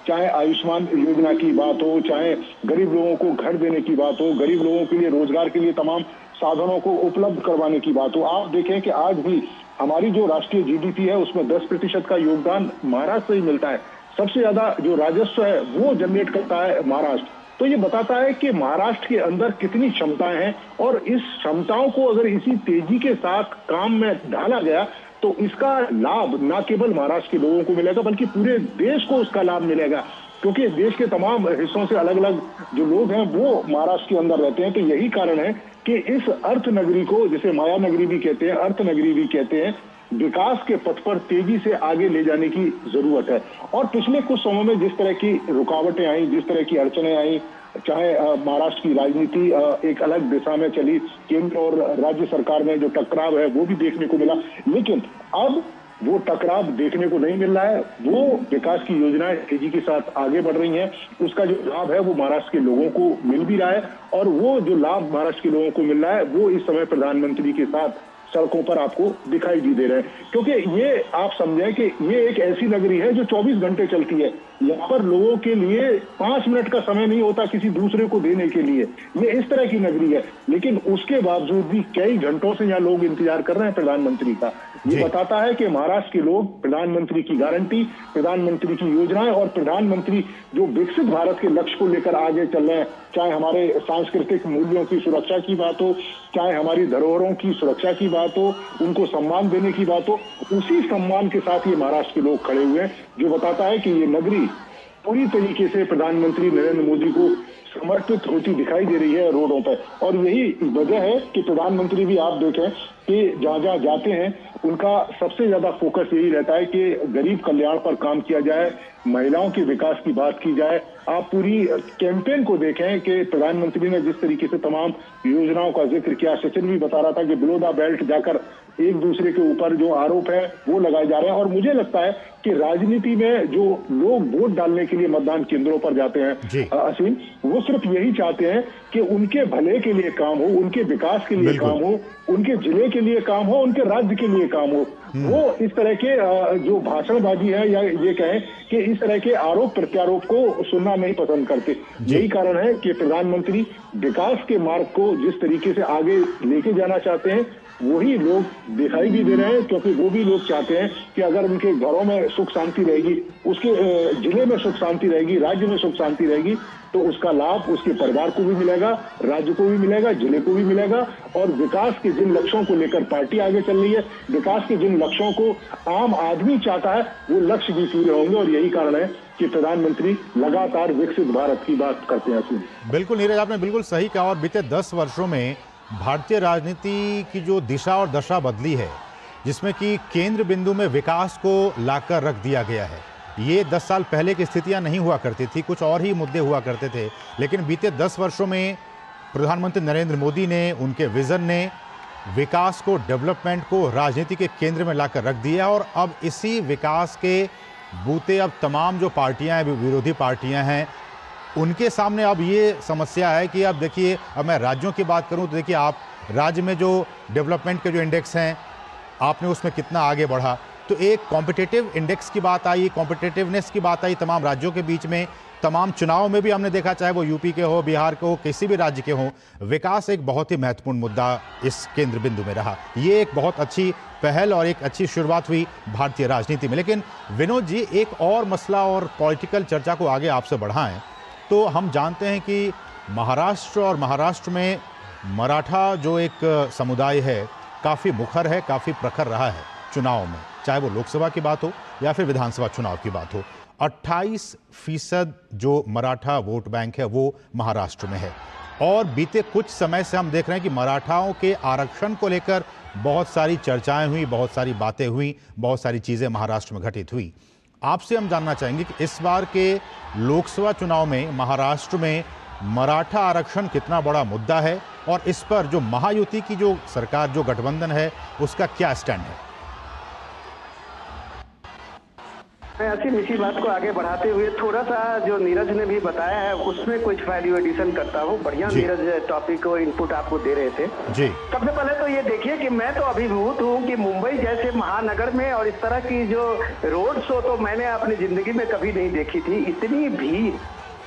चाहे आयुष्मान योजना की बात हो, चाहे गरीब लोगों को घर देने की बात हो, गरीब लोगों के लिए रोजगार के लिए तमाम साधनों को उपलब्ध करवाने की बात हो। आप देखें कि आज भी हमारी जो राष्ट्रीय जीडीपी है उसमें 10% का योगदान महाराष्ट्र से ही मिलता है। सबसे ज्यादा जो राजस्व है वो जनरेट करता है महाराष्ट्र। तो ये बताता है कि महाराष्ट्र के अंदर कितनी क्षमताएं हैं, और इस क्षमताओं को अगर इसी तेजी के साथ काम में ढाला गया तो इसका लाभ न केवल महाराष्ट्र के लोगों को मिलेगा बल्कि पूरे देश को उसका लाभ मिलेगा, क्योंकि देश के तमाम हिस्सों से अलग अलग जो लोग हैं वो महाराष्ट्र के अंदर रहते हैं। तो यही कारण है कि इस अर्थ नगरी को, जिसे माया नगरी भी कहते हैं, अर्थ नगरी भी कहते हैं, विकास के पथ पर तेजी से आगे ले जाने की जरूरत है। और पिछले कुछ समय में जिस तरह की रुकावटें आई, जिस तरह की अड़चनें आई, चाहे महाराष्ट्र की राजनीति एक अलग दिशा में चली, केंद्र और राज्य सरकार में जो टकराव है वो भी देखने को मिला, लेकिन अब वो टकराव देखने को नहीं मिल रहा है। वो विकास की योजनाएं तेजी के साथ आगे बढ़ रही हैं, उसका जो लाभ है वो महाराष्ट्र के लोगों को मिल भी रहा है, और वो जो लाभ महाराष्ट्र के लोगों को मिल रहा है वो इस समय प्रधानमंत्री के साथ सड़कों पर आपको दिखाई भी दे रहे हैं। क्योंकि ये आप समझें कि ये एक ऐसी नगरी है जो 24 घंटे चलती है। यहाँ पर लोगों के लिए 5 मिनट का समय नहीं होता किसी दूसरे को देने के लिए। ये इस तरह की नगरी है, लेकिन उसके बावजूद भी कई घंटों से यहाँ लोग इंतजार कर रहे हैं प्रधानमंत्री का। ये बताता है कि महाराष्ट्र के लोग प्रधानमंत्री की गारंटी, प्रधानमंत्री की योजनाएं और प्रधानमंत्री जो विकसित भारत के लक्ष्य को लेकर आगे चल रहे हैं, चाहे हमारे सांस्कृतिक मूल्यों की सुरक्षा की बात हो, चाहे हमारी धरोहरों की सुरक्षा की बात हो, उनको सम्मान देने की बात हो, उसी सम्मान के साथ ये महाराष्ट्र के लोग खड़े हुए हैं, जो बताता है कि ये नगरी पूरी तरीके से प्रधानमंत्री नरेंद्र मोदी को समर्पित होती दिखाई दे रही है रोडों पर। और यही वजह है कि प्रधानमंत्री भी आप देखें कि जहां जहां जाते हैं उनका सबसे ज्यादा फोकस यही रहता है कि गरीब कल्याण पर काम किया जाए, महिलाओं के विकास की बात की जाए। आप पूरी कैंपेन को देखें कि प्रधानमंत्री ने जिस तरीके से तमाम योजनाओं का जिक्र किया, सचिन भी बता रहा था कि बिलो द बेल्ट जाकर एक दूसरे के ऊपर जो आरोप है वो लगाए जा रहे हैं। और मुझे लगता है कि राजनीति में जो लोग वोट डालने के लिए मतदान केंद्रों पर जाते हैं अश्विन, वो सिर्फ यही चाहते हैं कि उनके भले के लिए काम हो, उनके विकास के लिए काम हो, उनके जिले के लिए काम हो, उनके राज्य के लिए काम हो। वो इस तरह के जो भाषणबाजी है या ये कहें कि इस तरह के आरोप प्रत्यारोप को सुनना नहीं पसंद करते। यही कारण है कि प्रधानमंत्री विकास के मार्ग को जिस तरीके से आगे लेके जाना चाहते हैं वही लोग दिखाई भी दे रहे हैं, क्योंकि वो भी लोग चाहते हैं कि अगर उनके घरों में सुख शांति रहेगी, उसके जिले में सुख शांति रहेगी, राज्य में सुख शांति रहेगी, तो उसका लाभ उसके परिवार को भी मिलेगा, राज्य को भी मिलेगा, जिले को भी मिलेगा। और विकास के जिन लक्ष्यों को लेकर पार्टी आगे चल रही है, विकास के जिन लक्ष्यों को आम आदमी चाहता है, वो लक्ष्य भी पूरे होंगे। और यही कारण है कि प्रधानमंत्री लगातार विकसित भारत की बात करते हैं। बिल्कुल नीरज, आपने बिल्कुल सही कहा। और बीते 10 वर्षों में भारतीय राजनीति की जो दिशा और दशा बदली है, जिसमें कि केंद्र बिंदु में विकास को लाकर रख दिया गया है। ये 10 साल पहले की स्थितियां नहीं हुआ करती थी, कुछ और ही मुद्दे हुआ करते थे। लेकिन बीते 10 वर्षों में प्रधानमंत्री नरेंद्र मोदी ने, उनके विजन ने विकास को, डेवलपमेंट को राजनीति के केंद्र में लाकर रख दिया। और अब इसी विकास के बूते अब तमाम जो पार्टियां हैं, विरोधी पार्टियां हैं, उनके सामने अब ये समस्या है कि अब देखिए, अब मैं राज्यों की बात करूं तो देखिए, आप राज्य में जो डेवलपमेंट के जो इंडेक्स हैं, आपने उसमें कितना आगे बढ़ा। तो एक कॉम्पिटिटिव इंडेक्स की बात आई, कॉम्पिटिटिवनेस की बात आई तमाम राज्यों के बीच में। तमाम चुनाव में भी हमने देखा, चाहे वो यूपी के हो, बिहार के हो, किसी भी राज्य के हो, विकास एक बहुत ही महत्वपूर्ण मुद्दा इस केंद्र बिंदु में रहा। ये एक बहुत अच्छी पहल और एक अच्छी शुरुआत हुई भारतीय राजनीति में। लेकिन विनोद जी, एक और मसला और पॉलिटिकल चर्चा को आगे आपसे बढ़ाएं तो हम जानते हैं कि महाराष्ट्र में मराठा जो एक समुदाय है, काफ़ी मुखर है, काफ़ी प्रखर रहा है चुनाव में, चाहे वो लोकसभा की बात हो या फिर विधानसभा चुनाव की बात हो। 28% जो मराठा वोट बैंक है वो महाराष्ट्र में है। और बीते कुछ समय से हम देख रहे हैं कि मराठाओं के आरक्षण को लेकर बहुत सारी चर्चाएं हुई, बहुत सारी बातें हुई, बहुत सारी चीज़ें महाराष्ट्र में घटित हुई। आपसे हम जानना चाहेंगे कि इस बार के लोकसभा चुनाव में महाराष्ट्र में मराठा आरक्षण कितना बड़ा मुद्दा है और इस पर जो महायुति की जो सरकार, जो गठबंधन है, उसका क्या स्टैंड है? मैं इसी बात को आगे बढ़ाते हुए थोड़ा सा जो नीरज ने भी बताया है उसमें कुछ वैल्यू एडिशन करता हूँ। बढ़िया नीरज टॉपिक को इनपुट आपको दे रहे थे जी। सबसे पहले तो ये देखिए कि मैं तो अभिभूत हूँ कि मुंबई जैसे महानगर में और इस तरह की जो रोड शो तो मैंने अपनी जिंदगी में कभी नहीं देखी थी। इतनी भीड़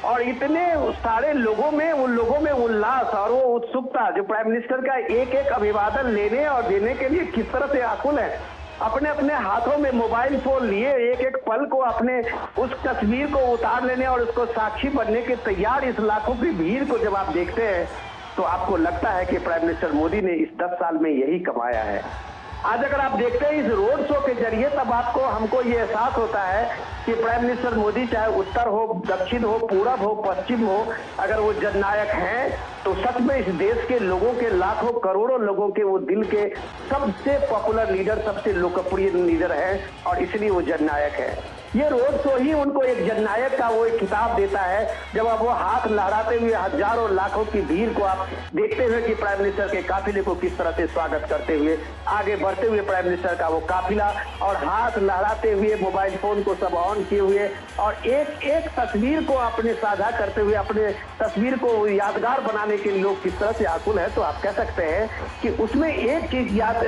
और इतने सारे लोगों में, उन लोगों में उल्लास और वो उत्सुकता, जो प्राइम मिनिस्टर का एक एक अभिवादन लेने और देने के लिए किस तरह से आकुल है। अपने अपने हाथों में मोबाइल फोन लिए एक एक पल को अपने उस तस्वीर को उतार लेने और उसको साक्षी बनने के तैयार इस लाखों की भीड़ को जब आप देखते हैं तो आपको लगता है कि प्राइम मिनिस्टर मोदी ने इस 10 साल में यही कमाया है। आज अगर आप देखते हैं इस रोड शो के जरिए, तब हमको ये एहसास होता है कि प्राइम मिनिस्टर मोदी चाहे उत्तर हो, दक्षिण हो, पूरब हो, पश्चिम हो, अगर वो जननायक हैं तो सच में इस देश के लोगों के, लाखों करोड़ों लोगों के वो दिल के सबसे पॉपुलर लीडर, सबसे लोकप्रिय लीडर है और इसलिए वो जननायक है। ये रोड शो ही उनको एक जननायक का वो एक खिताब देता है। जब आप वो हाथ लहराते हुए हजारों लाखों की भीड़ को आप देखते हुए कि प्राइम मिनिस्टर के काफिले को किस तरह से स्वागत करते हुए आगे बढ़ते हुए प्राइम मिनिस्टर का वो काफिला और हाथ लहराते हुए मोबाइल फोन को सब ऑन किए हुए और एक एक तस्वीर को अपने साझा करते हुए अपने तस्वीर को यादगार बनाने के लिए लोग किस तरह से आकुल है, तो आप कह सकते हैं कि उसमें एक चीज याद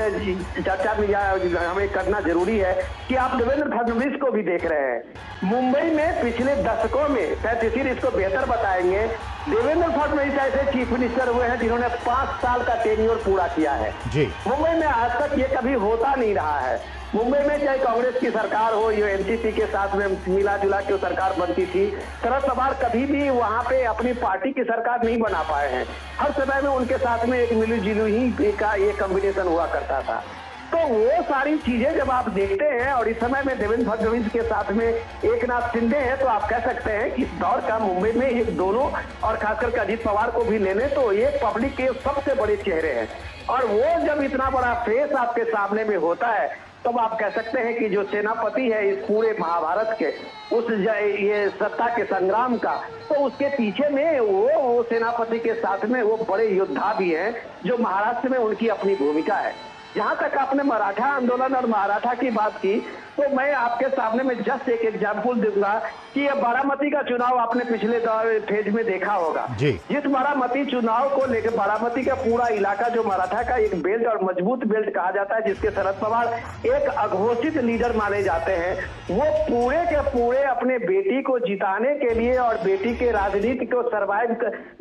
चर्चा में हमें करना जरूरी है कि आप देवेंद्र फडणवीस को भी देख रहे हैं। मुंबई में पिछले दशकों में, शायद इसको बेहतर बताएंगे, देवेंद्र फडणवीस ऐसे चीफ मिनिस्टर हुए हैं जिन्होंने 5 साल का टेन्योर पूरा किया है जी। मुंबई में आज तक ये कभी होता नहीं रहा है। मुंबई में चाहे कांग्रेस की सरकार हो, ये एनसीपी के साथ में मिला जुला के सरकार बनती थी, शरद पवार कभी भी वहां पे अपनी पार्टी की सरकार नहीं बना पाए हैं। हर समय में उनके साथ में एक मिली जुली ही का ये कॉम्बिनेशन हुआ करता था। तो वो सारी चीजें जब आप देखते हैं और इस समय में देवेंद्र फडणवीस के साथ में एकनाथ शिंदे हैं, तो आप कह सकते हैं कि इस दौर का मुंबई में एक दोनों और खासकर अजीत पवार को भी लेने तो ये पब्लिक के सबसे बड़े चेहरे हैं। और वो जब इतना बड़ा फेस आपके सामने में होता है तब आप कह सकते हैं कि जो सेनापति है इस पूरे महाभारत के, उस ये सत्ता के संग्राम का, तो उसके पीछे में वो सेनापति के साथ में वो बड़े योद्धा भी हैं जो महाराष्ट्र में उनकी अपनी भूमिका है। जहां तक आपने मराठा आंदोलन और मराठा की बात की, तो मैं आपके सामने में जस्ट एक एग्जाम्पल दूंगा कि ये बारामती का चुनाव आपने पिछले फेज में देखा होगा। जिस बारामती चुनाव को लेकर बारामती का पूरा इलाका जो मराठा का एक बेल्ट और मजबूत बेल्ट कहा जाता है, जिसके शरद पवार एक अघोषित लीडर माने जाते हैं, वो पूरे के पूरे अपने बेटी को जिताने के लिए और बेटी के राजनीति को सर्वाइव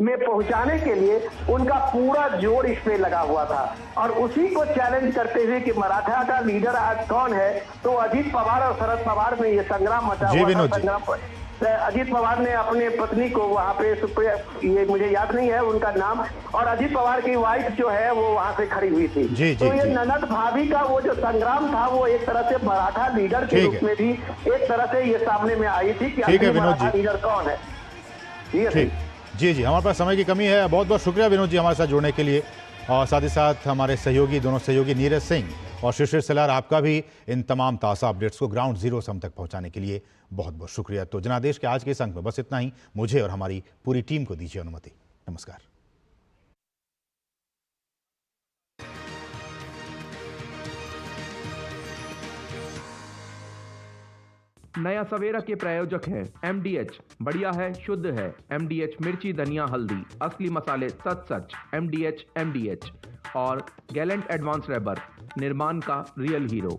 में पहुंचाने के लिए उनका पूरा जोर इस पे लगा हुआ था। और उसी को चैलेंज करते हुए कि मराठा का लीडर आज कौन है, तो अजीत पवार और शरद पवार में ये संग्राम मचा हुआ था। संग्राम अजीत पवार ने अपने पत्नी को वहां पे, ये मुझे याद नहीं है उनका नाम, और अजीत पवार की वाइफ जो है वो वहां से खड़ी हुई थी। तो ये ननद भाभी का वो जो संग्राम था, वो एक तरह से मराठा लीडर के रूप में भी एक तरह से ये सामने में आई थी कि मराठा लीडर कौन है। जी, हमारे पास समय की कमी है। बहुत बहुत शुक्रिया विनोद जी हमारे साथ जुड़ने के लिए, और साथ ही साथ हमारे सहयोगी, दोनों सहयोगी नीरज सिंह और शिशिर सलार, आपका भी इन तमाम ताज़ा अपडेट्स को ग्राउंड जीरो से हम तक पहुंचाने के लिए बहुत बहुत शुक्रिया। तो जनादेश के आज के इस अंक में बस इतना ही। मुझे और हमारी पूरी टीम को दीजिए अनुमति। नमस्कार। नया सवेरा के प्रायोजक हैं MDH, बढ़िया है, शुद्ध है। MDH मिर्ची, धनिया, हल्दी, असली मसाले, सच। MDH और गैलेंट एडवांस रबर, निर्माण का रियल हीरो।